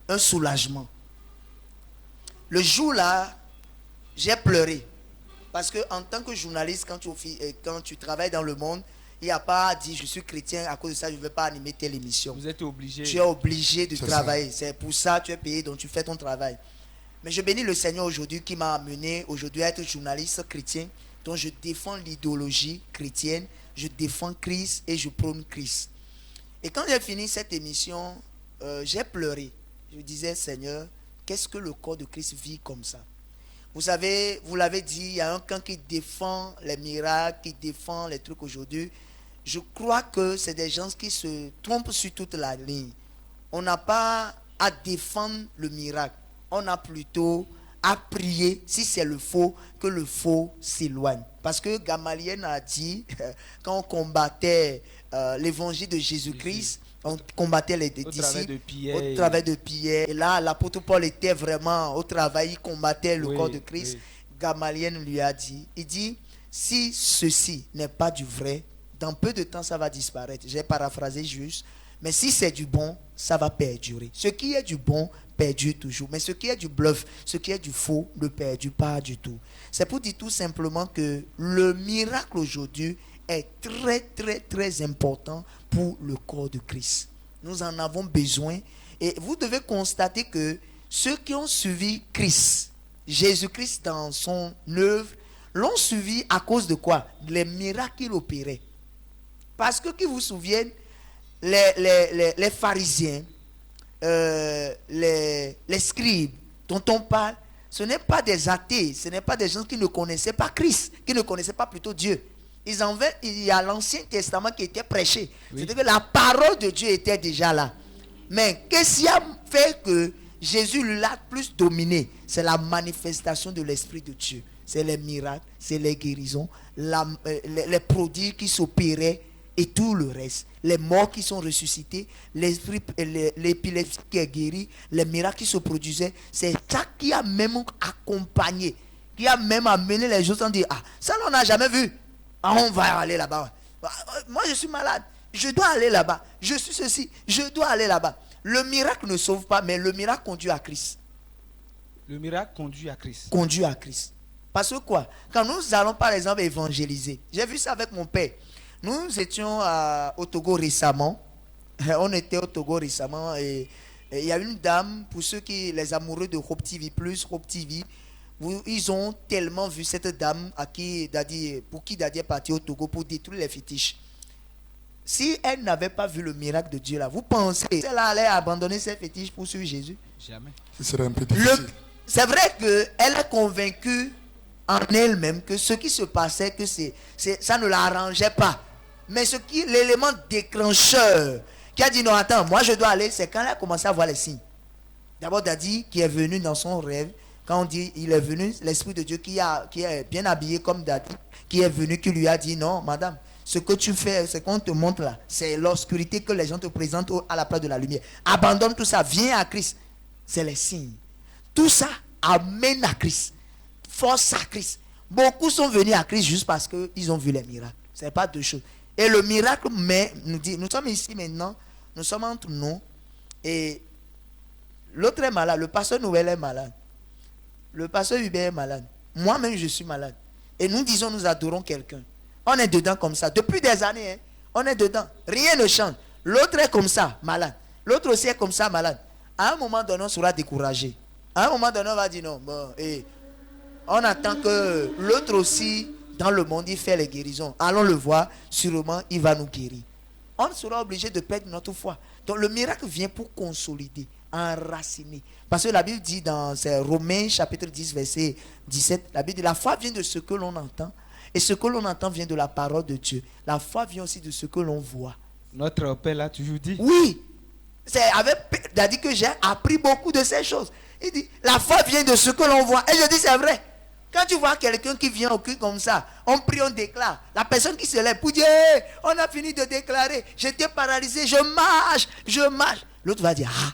un soulagement. Le jour-là, j'ai pleuré. Parce que en tant que journaliste, quand tu travailles dans le monde, il n'y a pas à dire je suis chrétien, à cause de ça je ne vais pas animer telle émission. Vous êtes obligé. Tu es obligé de travailler. C'est pour ça que tu es payé, donc tu fais ton travail. Mais je bénis le Seigneur aujourd'hui qui m'a amené aujourd'hui à être journaliste chrétien, dont je défends l'idéologie chrétienne, je défends Christ et je prône Christ. Et quand j'ai fini cette émission, j'ai pleuré. Je disais, Seigneur, qu'est-ce que le corps de Christ vit comme ça? Vous savez, vous l'avez dit, il y a un camp qui défend les miracles, qui défend les trucs aujourd'hui. Je crois que c'est des gens qui se trompent sur toute la ligne. On n'a pas à défendre le miracle. On a plutôt à prier, si c'est le faux, que le faux s'éloigne. Parce que Gamaliel a dit, quand on combattait l'évangile de Jésus-Christ, on combattait les disciples au travers de Pierre. Et là, l'apôtre Paul était vraiment au travail, il combattait le corps de Christ. Oui. Gamaliel lui a dit, il dit, si ceci n'est pas du vrai, dans peu de temps, ça va disparaître. J'ai paraphrasé juste. Mais si c'est du bon, ça va perdurer. Ce qui est du bon perdure toujours. Mais ce qui est du bluff, ce qui est du faux, ne perdure pas du tout. C'est pour dire tout simplement que le miracle aujourd'hui est très, très, très important pour le corps de Christ. Nous en avons besoin. Et vous devez constater que ceux qui ont suivi Christ, Jésus-Christ dans son œuvre, l'ont suivi à cause de quoi? Les miracles qu'il opérait. Parce que, qui vous souviennent, les pharisiens, les scribes dont on parle, ce n'est pas des athées, ce n'est pas des gens qui ne connaissaient pas Christ, qui ne connaissaient pas plutôt Dieu. Il y a l'Ancien Testament qui était prêché. Oui. C'est-à-dire que la parole de Dieu était déjà là. Mais qu'est-ce qui a fait que Jésus l'a plus dominé? C'est la manifestation de l'Esprit de Dieu. C'est les miracles, c'est les guérisons, les prodiges qui s'opéraient et tout le reste. Les morts qui sont ressuscités, l'épilepsie qui est guérie, les miracles qui se produisaient. C'est ça qui a même accompagné, qui a même amené les gens à dire, ah, ça on n'a jamais vu. Ah, on va aller là-bas. Moi je suis malade, je dois aller là-bas. Je suis ceci, je dois aller là-bas. Le miracle ne sauve pas, mais le miracle conduit à Christ. Le miracle conduit à Christ. Conduit à Christ. Parce que quoi? Quand nous allons par exemple évangéliser, j'ai vu ça avec mon père. Nous étions au Togo récemment. On était au Togo récemment et il y a une dame, pour ceux qui, les amoureux de Hope TV+, Hope TV, ils ont tellement vu cette dame pour qui Daddy est parti au Togo pour détruire les fétiches. Si elle n'avait pas vu le miracle de Dieu là, vous pensez qu'elle allait abandonner ses fétiches pour suivre Jésus? Jamais. Ce serait un peu difficile. C'est vrai qu'elle est convaincue en elle-même que ce qui se passait, que ça ne l'arrangeait pas. Mais l'élément déclencheur qui a dit non, attends, moi je dois aller, c'est quand elle a commencé à voir les signes. D'abord Daddy qui est venu dans son rêve, quand on dit il est venu, l'Esprit de Dieu qui est bien habillé comme Daddy, qui est venu, qui lui a dit non, madame, ce que tu fais, ce qu'on te montre là, c'est l'obscurité que les gens te présentent à la place de la lumière. Abandonne tout ça, viens à Christ. C'est les signes. Tout ça amène à Christ. Force à Christ. Beaucoup sont venus à Christ juste parce qu'ils ont vu les miracles. Ce n'est pas deux choses. Et le miracle, mais nous dit, nous sommes ici maintenant, nous sommes entre nous, et l'autre est malade, le pasteur Noël est malade, le pasteur Hubert est malade, moi-même je suis malade. Et nous disons, nous adorons quelqu'un. On est dedans comme ça, depuis des années, hein, on est dedans, rien ne change. L'autre est comme ça, malade. L'autre aussi est comme ça, malade. À un moment donné, on sera découragé. À un moment donné, on va dire non, bon, et on attend que l'autre aussi, dans le monde, il fait les guérisons. Allons le voir, sûrement, il va nous guérir. On sera obligé de perdre notre foi. Donc le miracle vient pour consolider, enraciner. Parce que la Bible dit dans Romains chapitre 10, verset 17, la Bible dit, la foi vient de ce que l'on entend. Et ce que l'on entend vient de la parole de Dieu. La foi vient aussi de ce que l'on voit. Notre Père l'a toujours dit. Oui. C'est avec Daddy que j'ai appris beaucoup de ces choses. Il dit, la foi vient de ce que l'on voit. Et je dis, c'est vrai. Quand tu vois quelqu'un qui vient au culte comme ça, on prie, on déclare. La personne qui se lève pour dire, hey, on a fini de déclarer, j'étais paralysé, je marche. L'autre va dire, ah.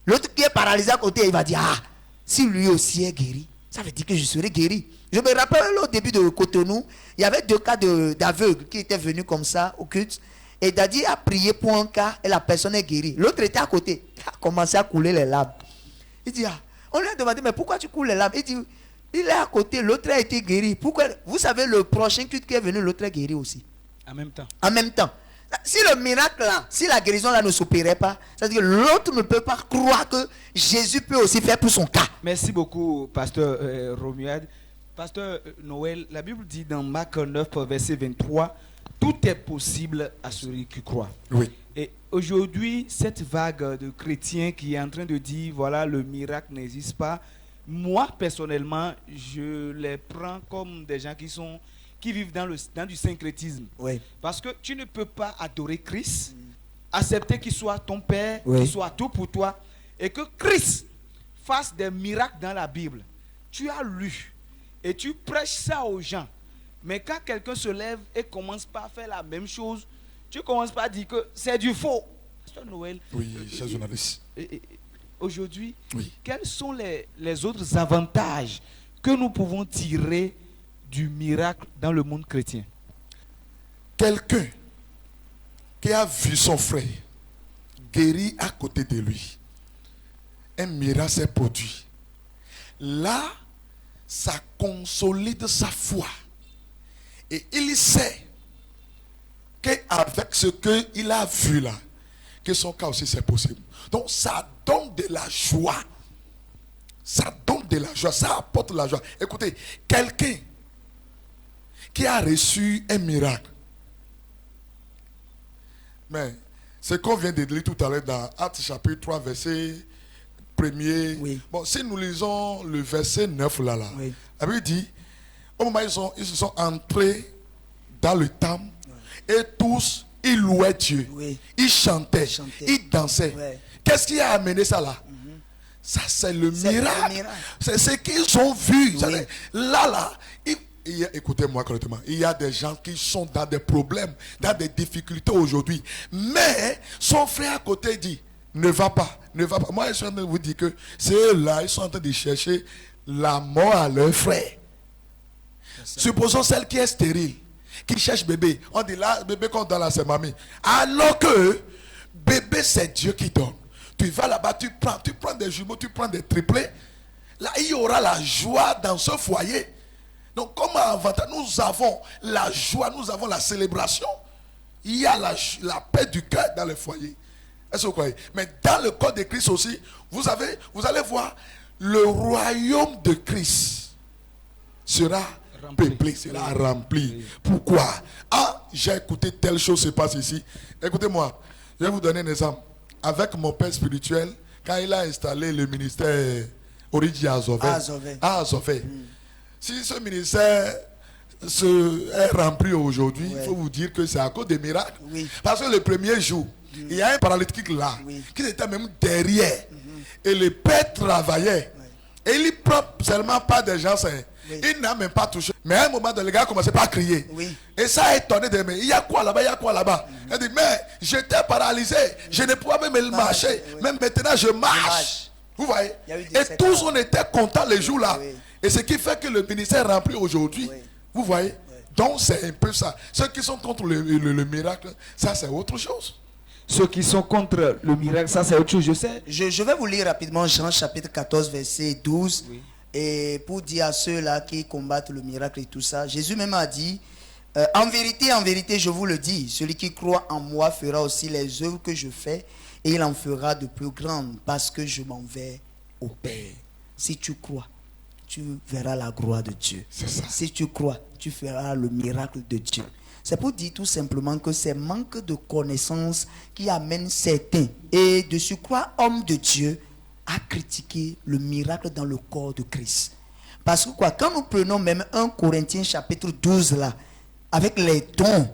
L'autre qui est paralysé à côté, il va dire, ah, si lui aussi est guéri, ça veut dire que je serai guéri. Je me rappelle au début de Cotonou, il y avait 2 cas d'aveugles qui étaient venus comme ça au culte. Et Daddy a prié pour un cas et la personne est guérie. L'autre était à côté, il a commencé à couler les larmes. Il dit, ah, on lui a demandé, mais pourquoi tu coules les larmes? Il dit, il est à côté, l'autre a été guéri. Pourquoi? Vous savez, le prochain culte qui est venu, l'autre est guéri aussi. En même temps. En même temps. Si le miracle là, si la guérison là ne s'opérait pas, c'est-à-dire que l'autre ne peut pas croire que Jésus peut aussi faire pour son cas. Merci beaucoup, pasteur Romuald. Pasteur Noël, la Bible dit dans Marc 9, verset 23, tout est possible à celui qui croit. Oui. Et aujourd'hui, cette vague de chrétiens qui est en train de dire, voilà, le miracle n'existe pas, moi, personnellement, je les prends comme des gens qui vivent dans du syncrétisme. Oui. Parce que tu ne peux pas adorer Christ, accepter qu'il soit ton Père, Oui. qu'il soit tout pour toi, et que Christ fasse des miracles dans la Bible. Tu as lu et tu prêches ça aux gens. Mais quand quelqu'un se lève et commence pas à faire la même chose, tu commences pas à dire que c'est du faux. Pasteur Noël, Oui, cher journaliste. aujourd'hui, Oui. quels sont les autres avantages que nous pouvons tirer du miracle dans le monde chrétien? Quelqu'un qui a vu son frère guéri à côté de lui, un miracle s'est produit. Là, ça consolide sa foi. Et il sait qu'avec ce qu'il a vu là, que son cas aussi c'est possible. Donc ça donne de la joie. Ça donne de la joie, ça apporte de la joie. Écoutez, quelqu'un qui a reçu un miracle, mais ce qu'on vient de lire tout à l'heure dans Actes chapitre 3, verset 1er. Oui. Bon, si nous lisons le verset 9 là, Oui. la Bible dit, au moment où ils se sont entrés dans le temple, et tous, ils louaient Dieu. Oui. Ils chantaient, Chantaient. ils dansaient. Ouais. Qu'est-ce qui a amené ça là? Ça, c'est le C'est le miracle. miracle. C'est ce qu'ils ont vu. Oui. Là, écoutez-moi correctement. Il y a des gens qui sont dans des problèmes, dans des difficultés aujourd'hui. Mais son frère à côté dit, ne va pas, ne va pas. Moi, je suis en train de vous dire que ceux-là, ils sont en train de chercher la mort à leur frère. Supposons celle qui est stérile, qui cherche bébé. On dit là, bébé qu'on donne à ses mamies. Alors que bébé, c'est Dieu qui donne. Tu vas là-bas, tu prends des jumeaux, tu prends des triplés. Là, il y aura la joie dans ce foyer. Donc, comme avantage, nous avons la joie, nous avons la célébration. Il y a la paix du cœur dans le foyer. Est-ce que vous croyez? Mais dans le corps de Christ aussi, vous allez voir, le royaume de Christ sera peuplé, sera rempli. Oui. Pourquoi? Ah, j'ai écouté telle chose se passe ici. Écoutez-moi, je vais vous donner un exemple. Avec mon père spirituel, quand il a installé le ministère Origi à Azové. Si ce ministère est rempli aujourd'hui, il faut vous dire que c'est à cause des miracles. Oui. Parce que le premier jour, il y a un paralytique là, qui était même derrière. Et le père travaillait. Et il ne prend seulement pas des gens sains. Il n'a même pas touché. Mais à un moment, le gars commençait pas à crier. Et ça a étonné de moi. Il y a quoi là-bas? Il y a quoi là-bas? Il dit, mais j'étais paralysé. Je ne pouvais même marcher. Même maintenant, je marche. Vous voyez? Et tous, on était contents les jours là. Et ce qui fait que le ministère est rempli aujourd'hui. Vous voyez? Donc, c'est un peu ça. Ceux qui sont contre le miracle, ça, c'est autre chose. Ceux qui sont contre le miracle, ça c'est autre chose, je sais. Je vais vous lire rapidement Jean chapitre 14, verset 12. Oui. Et pour dire à ceux-là qui combattent le miracle et tout ça, Jésus même a dit, en vérité, je vous le dis, celui qui croit en moi fera aussi les œuvres que je fais, et il en fera de plus grandes, parce que je m'en vais au Père. Si tu crois, tu verras la gloire de Dieu. C'est ça. Si tu crois, tu feras le miracle de Dieu. C'est pour dire tout simplement que c'est manque de connaissances qui amène certains, et de surcroît hommes de Dieu, à critiquer le miracle dans le corps de Christ. Parce que quoi, quand nous prenons même 1 Corinthiens chapitre 12 là, avec les dons,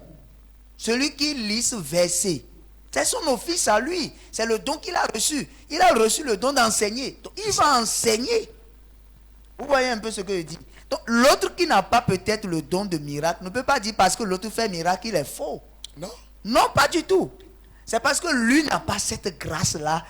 celui qui lit ce verset C'est son office à lui. C'est le don qu'il a reçu. Il a reçu le don d'enseigner. Donc, il va enseigner. Vous voyez un peu ce que je dis. Donc, l'autre qui n'a pas peut-être le don de miracle ne peut pas dire parce que l'autre fait miracle, il est faux. Non. Non, pas du tout. C'est parce que lui n'a pas cette grâce-là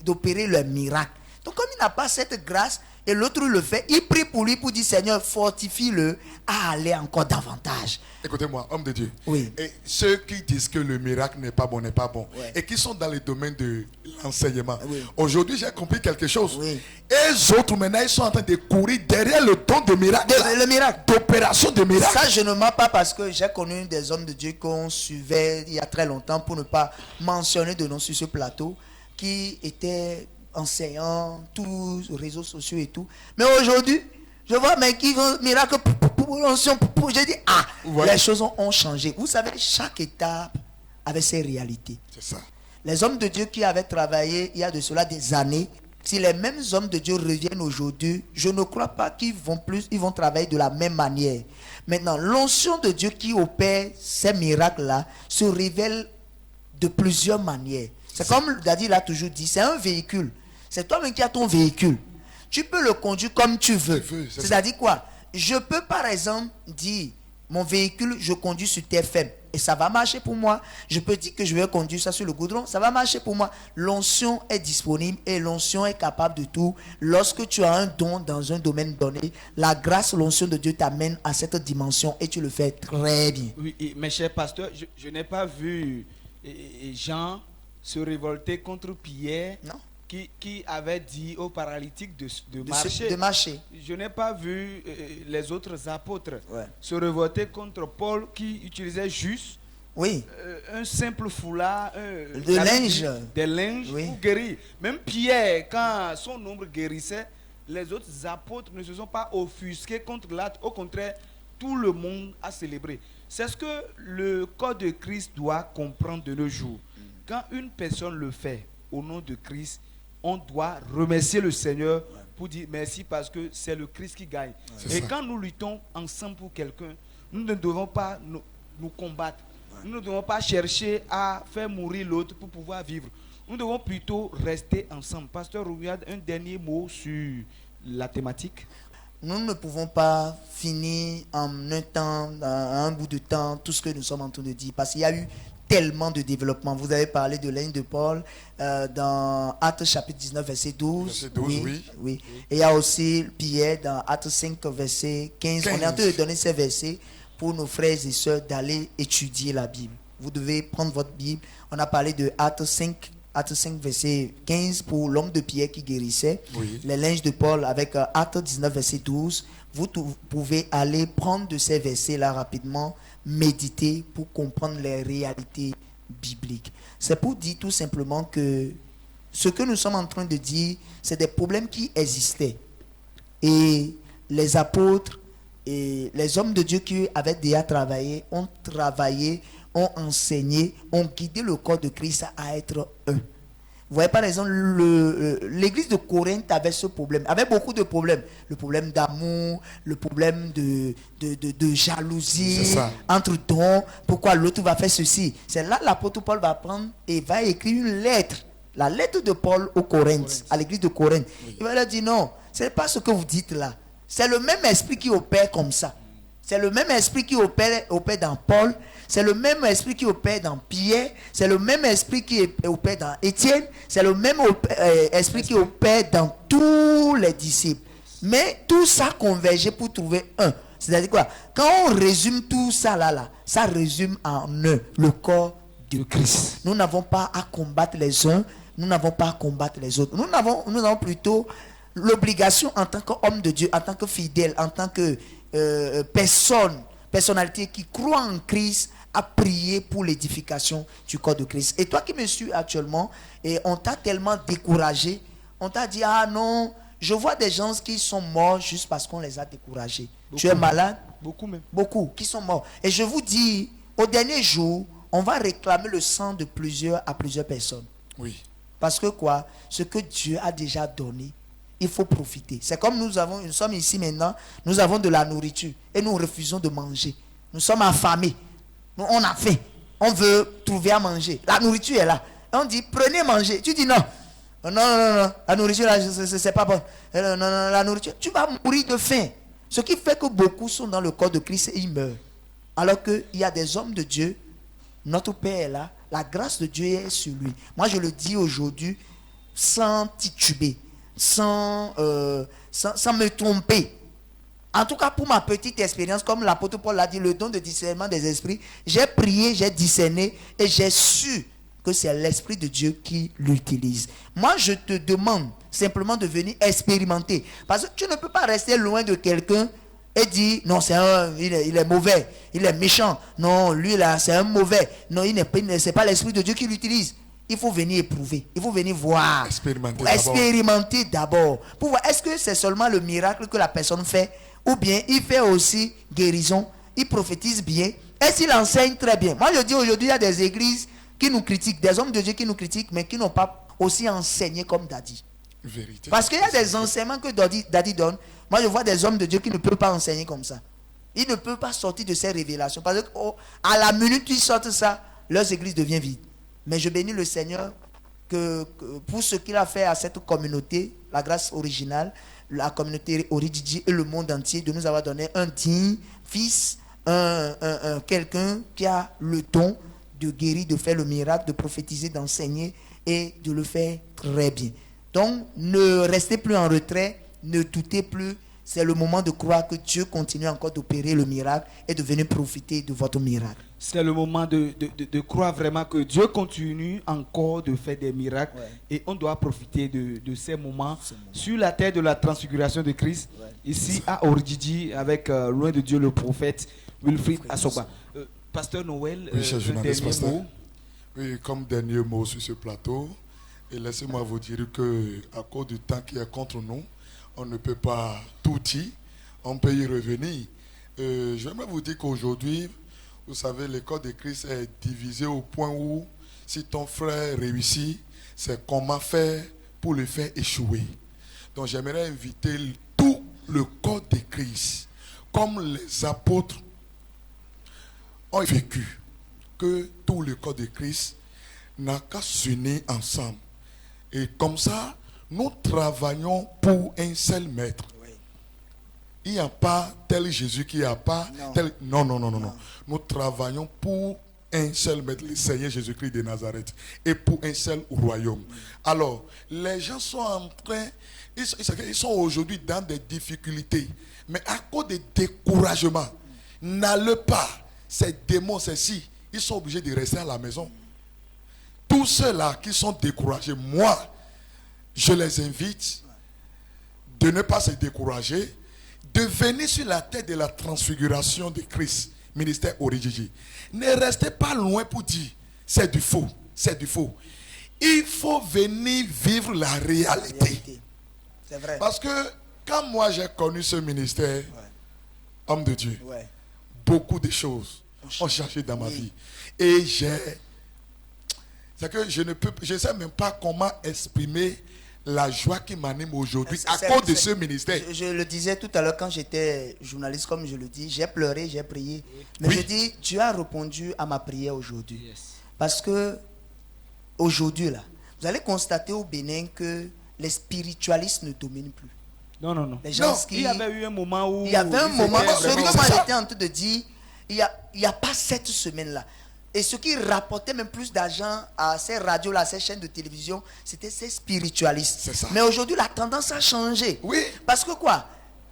d'opérer le miracle. Donc, comme il n'a pas cette grâce, et l'autre le fait, il prie pour lui pour dire, Seigneur, fortifie-le à aller encore davantage. Écoutez-moi, homme de Dieu. Oui. Et ceux qui disent que le miracle n'est pas bon, Ouais. et qui sont dans le domaine de l'enseignement. Oui. Aujourd'hui, j'ai compris quelque chose. Oui. Et les autres, maintenant, ils sont en train de courir derrière le don de miracle. Le miracle. D'opération de miracle. Ça, je ne mens pas parce que j'ai connu des hommes de Dieu qu'on suivait il y a très longtemps, pour ne pas mentionner de nom sur ce plateau, qui étaient enseignants, tous les réseaux sociaux et tout. Mais aujourd'hui, je vois mais qui font miracle je dis Voilà. les choses ont changé. Vous savez, chaque étape avait ses réalités. C'est ça. Les hommes de Dieu qui avaient travaillé il y a de cela des années, si les mêmes hommes de Dieu reviennent aujourd'hui, je ne crois pas qu'ils vont travailler de la même manière. Maintenant, l'onction de Dieu qui opère ces miracles-là se révèle de plusieurs manières. C'est comme Daddy l'a toujours dit, c'est un véhicule. C'est toi-même qui as ton véhicule. Tu peux le conduire comme tu veux. C'est-à-dire quoi? Je peux par exemple dire, mon véhicule, je conduis sur TFM. Et ça va marcher pour moi. Je peux dire que je vais conduire ça sur le goudron. Ça va marcher pour moi. L'onction est disponible et l'onction est capable de tout. Lorsque tu as un don dans un domaine donné, la grâce, l'onction de Dieu t'amène à cette dimension et tu le fais très bien. Oui, mes chers pasteurs, je n'ai pas vu Jean se révolter contre Pierre. Non. Qui avait dit aux paralytiques de marcher. De marcher. Je n'ai pas vu les autres apôtres Ouais. se révolter contre Paul qui utilisait juste Oui. un simple foulard, des linges Oui. pour guérir. Même Pierre, quand son ombre guérissait, les autres apôtres ne se sont pas offusqués contre l'acte. Au contraire, tout le monde a célébré. C'est ce que le corps de Christ doit comprendre de nos jours. Quand une personne le fait au nom de Christ, on doit remercier le Seigneur pour dire merci parce que c'est le Christ qui gagne. Et quand nous luttons ensemble pour quelqu'un, nous ne devons pas nous combattre. Nous ne devons pas chercher à faire mourir l'autre pour pouvoir vivre. Nous devons plutôt rester ensemble. Pasteur Rouillard, un dernier mot sur la thématique. Nous ne pouvons pas finir en un temps, en un bout de temps, tout ce que nous sommes en train de dire. Parce qu'il y a eu tellement de développement. Vous avez parlé de l'aigle de Paul dans Actes chapitre 19, verset 12. Verset 12, oui. Et il y a aussi Pierre dans Actes 5, verset 15. On est en train de donner ces versets pour nos frères et sœurs d'aller étudier la Bible. Vous devez prendre votre Bible. On a parlé de Actes 5, verset 15 pour l'homme de Pierre qui guérissait. Oui. Les linges de Paul avec Actes 19, verset 12. Vous pouvez aller prendre de ces versets-là rapidement, méditer pour comprendre les réalités bibliques. C'est pour dire tout simplement que ce que nous sommes en train de dire, c'est des problèmes qui existaient. Et les apôtres et les hommes de Dieu qui avaient déjà travaillé, ont enseigné, ont guidé le corps de Christ à être un. Vous voyez par exemple, l'église de Corinthe avait ce problème, avait beaucoup de problèmes. Le problème d'amour, le problème de jalousie entre dons. Pourquoi l'autre va faire ceci? C'est là l'apôtre Paul va prendre et va écrire une lettre. La lettre de Paul aux Corinthe, à l'église de Corinthe. Oui. Il va leur dire non, ce n'est pas ce que vous dites là. C'est le même esprit qui opère comme ça. C'est le même esprit qui opère dans Paul. C'est le même esprit qui opère dans Pierre. C'est le même esprit qui opère dans Étienne. C'est le même esprit qui opère dans tous les disciples. Mais tout ça convergeait pour trouver un. C'est-à-dire quoi? Quand on résume tout ça là, ça résume en un, le corps de Christ. Nous n'avons pas à combattre les uns. Nous n'avons pas à combattre les autres. Nous avons plutôt l'obligation en tant qu'homme de Dieu, en tant que fidèle, en tant que personnalité qui croit en Christ, à prier pour l'édification du corps de Christ. Et toi qui me suis actuellement, et on t'a tellement découragé, on t'a dit, ah non, je vois des gens qui sont morts juste parce qu'on les a découragés. Beaucoup. Tu es malade? Beaucoup même. Beaucoup qui sont morts. Et je vous dis, au dernier jour, on va réclamer le sang de plusieurs personnes. Oui. Parce que quoi? Ce que Dieu a déjà donné, il faut profiter. C'est comme nous sommes ici maintenant, nous avons de la nourriture et nous refusons de manger. Nous sommes affamés. On a faim. on veut trouver à manger. La nourriture est là. On dit, prenez manger. Tu dis non. Non, la nourriture là, c'est pas bon. Non, la nourriture, tu vas mourir de faim. Ce qui fait que beaucoup sont dans le corps de Christ et ils meurent. Alors qu'il y a des hommes de Dieu, notre Père est là, la grâce de Dieu est sur lui. Moi je le dis aujourd'hui sans tituber, sans me tromper. En tout cas pour ma petite expérience, comme l'apôtre Paul l'a dit, le don de discernement des esprits, j'ai prié, j'ai discerné et j'ai su que c'est l'Esprit de Dieu qui l'utilise. Moi je te demande simplement de venir expérimenter. Parce que tu ne peux pas rester loin de quelqu'un et dire non, il est mauvais, il est méchant. Non, lui là, c'est un mauvais. Non, c'est pas l'Esprit de Dieu qui l'utilise. Il faut venir éprouver, il faut venir voir. Expérimenter d'abord. Pour voir, est-ce que c'est seulement le miracle que la personne fait, ou bien il fait aussi guérison, il prophétise bien, et s'il enseigne très bien. Moi je dis aujourd'hui, il y a des églises qui nous critiquent, des hommes de Dieu qui nous critiquent, mais qui n'ont pas aussi enseigné comme Daddy. Vérité. Parce qu'il y a des enseignements que Daddy donne. Moi, je vois des hommes de Dieu qui ne peuvent pas enseigner comme ça. Ils ne peuvent pas sortir de ces révélations. Parce qu'à la minute où ils sortent ça, leurs églises deviennent vides. Mais je bénis le Seigneur que pour ce qu'il a fait à cette communauté, la grâce originale, la communauté Oridji et le monde entier, de nous avoir donné un digne fils, quelqu'un qui a le don de guérir, de faire le miracle, de prophétiser, d'enseigner et de le faire très bien. Donc, ne restez plus en retrait, ne doutez plus. C'est le moment de croire que Dieu continue encore d'opérer le miracle et de venir profiter de votre miracle. C'est le moment de croire vraiment que Dieu continue encore de faire des miracles. Ouais. Et on doit profiter de ces moments sur la terre de la transfiguration de Christ. Ouais. Ici à Oridji, avec loin de Dieu le prophète Wilfried Assogba. Pasteur Noël, oui, cher journaliste, dernier mot. Oui, comme dernier mot sur ce plateau, et laissez-moi vous dire que à cause du temps qui est contre nous, on ne peut pas tout dire, on peut y revenir. J'aimerais vous dire qu'aujourd'hui, vous savez, le corps de Christ est divisé au point où si ton frère réussit, c'est comment faire pour le faire échouer. Donc j'aimerais inviter tout le corps de Christ, comme les apôtres ont vécu, que tout le corps de Christ n'a qu'à s'unir ensemble. Et comme ça, nous travaillons pour un seul maître. Oui. Il n'y a pas tel Jésus qui a pas tel... Non. Nous travaillons pour un seul maître, le Seigneur Jésus-Christ de Nazareth, et pour un seul royaume. Alors, les gens sont en train... Ils sont aujourd'hui dans des difficultés. Mais à cause des découragements, n'allez pas. Ces démons, ceux-ci, ils sont obligés de rester à la maison. Tous ceux-là qui sont découragés, moi, je les invite de ne pas se décourager, de venir sur la tête de la transfiguration de Christ, ministère Oridji. Ne restez pas loin pour dire, c'est du faux, c'est du faux. Il faut venir vivre la réalité. C'est vrai. Parce que quand moi j'ai connu ce ministère, homme de Dieu, beaucoup de choses ont changé dans ma vie. Et c'est que je ne sais même pas comment exprimer la joie qui m'anime aujourd'hui à cause de ce ministère. Je le disais tout à l'heure quand j'étais journaliste, comme je le dis, j'ai pleuré, j'ai prié. Mais je dis, Dieu a répondu à ma prière aujourd'hui. Yes. Parce que aujourd'hui, là, vous allez constater au Bénin que les spiritualistes ne dominent plus. Non. Les gens il y avait eu un moment où... Il y avait un moment, ce que moi j'étais en train de dire, il n'y a pas cette semaine-là. Et ce qui rapportait même plus d'argent à ces radios-là, à ces chaînes de télévision, c'était ces spiritualistes. C'est ça. Mais aujourd'hui, la tendance a changé. Oui. Parce que quoi?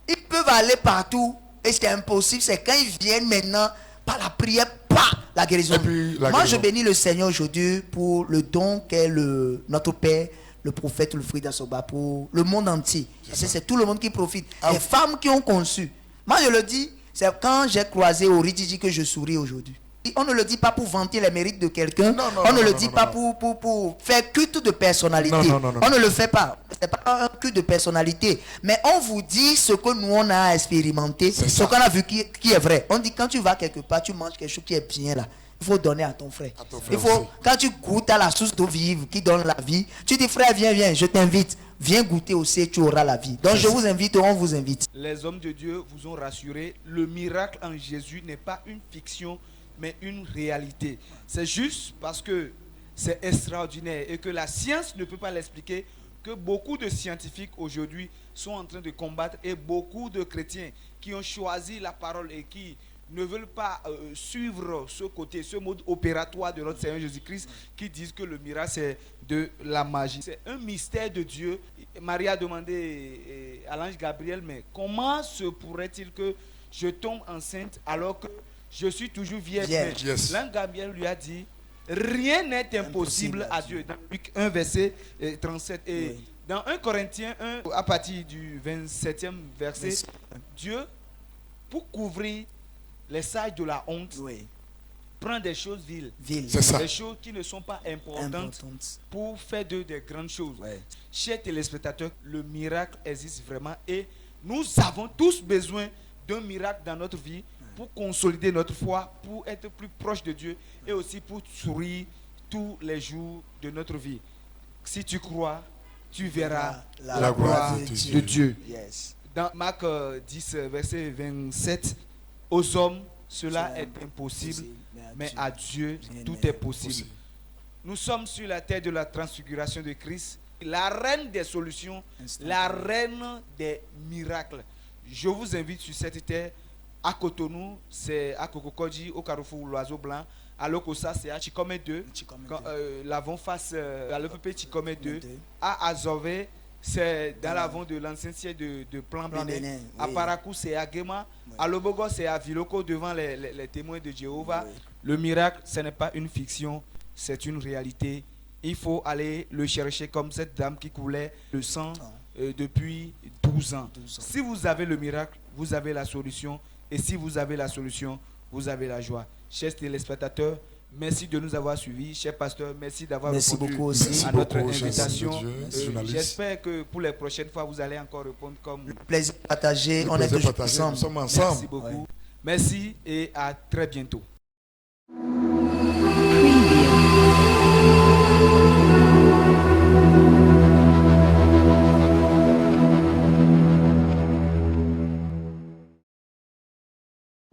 Ils peuvent aller partout et c'est impossible. C'est quand ils viennent maintenant, par la prière, la guérison. Moi, je bénis le Seigneur aujourd'hui pour le don qu'est notre Père, le prophète Wilfried Assogba, pour le monde entier. Parce que c'est tout le monde qui profite. Les femmes qui ont conçu. Moi, je le dis, c'est quand j'ai croisé Oridji que je souris aujourd'hui. On ne le dit pas pour vanter les mérites de quelqu'un. On ne le dit pas pour faire culte de personnalité. On ne le fait pas. Ce n'est pas un culte de personnalité. Mais on vous dit ce que nous on a expérimenté, ce qu'on a vu qui est vrai. On dit quand tu vas quelque part, tu manges quelque chose qui est bien là. Il faut donner à ton frère. Il faut, quand tu goûtes à la source d'eau vive qui donne la vie, tu dis frère, viens, je t'invite. Viens goûter aussi et tu auras la vie. Donc je vous invite, on vous invite. Les hommes de Dieu vous ont rassuré. Le miracle en Jésus n'est pas une fiction mais une réalité. C'est juste parce que c'est extraordinaire et que la science ne peut pas l'expliquer que beaucoup de scientifiques aujourd'hui sont en train de combattre, et beaucoup de chrétiens qui ont choisi la parole et qui ne veulent pas suivre ce côté, ce mode opératoire de notre Seigneur Jésus-Christ, qui disent que le miracle c'est de la magie. C'est un mystère de Dieu. Marie a demandé à l'ange Gabriel, mais comment se pourrait-il que je tombe enceinte alors que je suis toujours vierge? Yes. L'ange Gabriel lui a dit, rien n'est impossible à Dieu. Dans Luc 1, verset 37. Et Oui. dans 1 Corinthiens 1, à partir du 27e verset, Dieu, pour couvrir les sages de la honte, Oui. prend des choses viles, C'est ça. des choses qui ne sont pas importantes pour faire d'eux des grandes choses. Ouais. Chers téléspectateurs, le miracle existe vraiment et nous avons tous besoin d'un miracle dans notre vie pour consolider notre foi, pour être plus proche de Dieu et aussi pour sourire tous les jours de notre vie. Si tu crois, tu verras la gloire de Dieu. Yes. Dans Marc 10, verset 27, aux hommes, cela est impossible, mais à Dieu, tout est possible. Nous sommes sur la terre de la transfiguration de Christ, la reine des solutions, la reine des miracles. Je vous invite sur cette terre. À Cotonou, c'est à Kokokodji, au carrefour L'Oiseau Blanc. À Lokosa, c'est à Chikome 2. L'avant face à l'EPP Chikome 2. À Azové, c'est dans l'avant de l'ancien siège de Plan Bénin. À Parakou, c'est à Guéma. À Lobogo, c'est à Viloko, devant les témoins de Jéhovah. Le miracle, ce n'est pas une fiction, c'est une réalité. Il faut aller le chercher comme cette dame qui coulait le sang depuis 12 ans. Si vous avez le miracle, vous avez la solution. Et si vous avez la solution, vous avez la joie. Chers téléspectateurs, merci de nous avoir suivis. Cher pasteur, merci d'avoir répondu à notre invitation. J'espère que pour les prochaines fois, vous allez encore répondre comme... Le plaisir partagé, on est toujours ensemble. Nous sommes ensemble. Merci beaucoup. Merci et à très bientôt.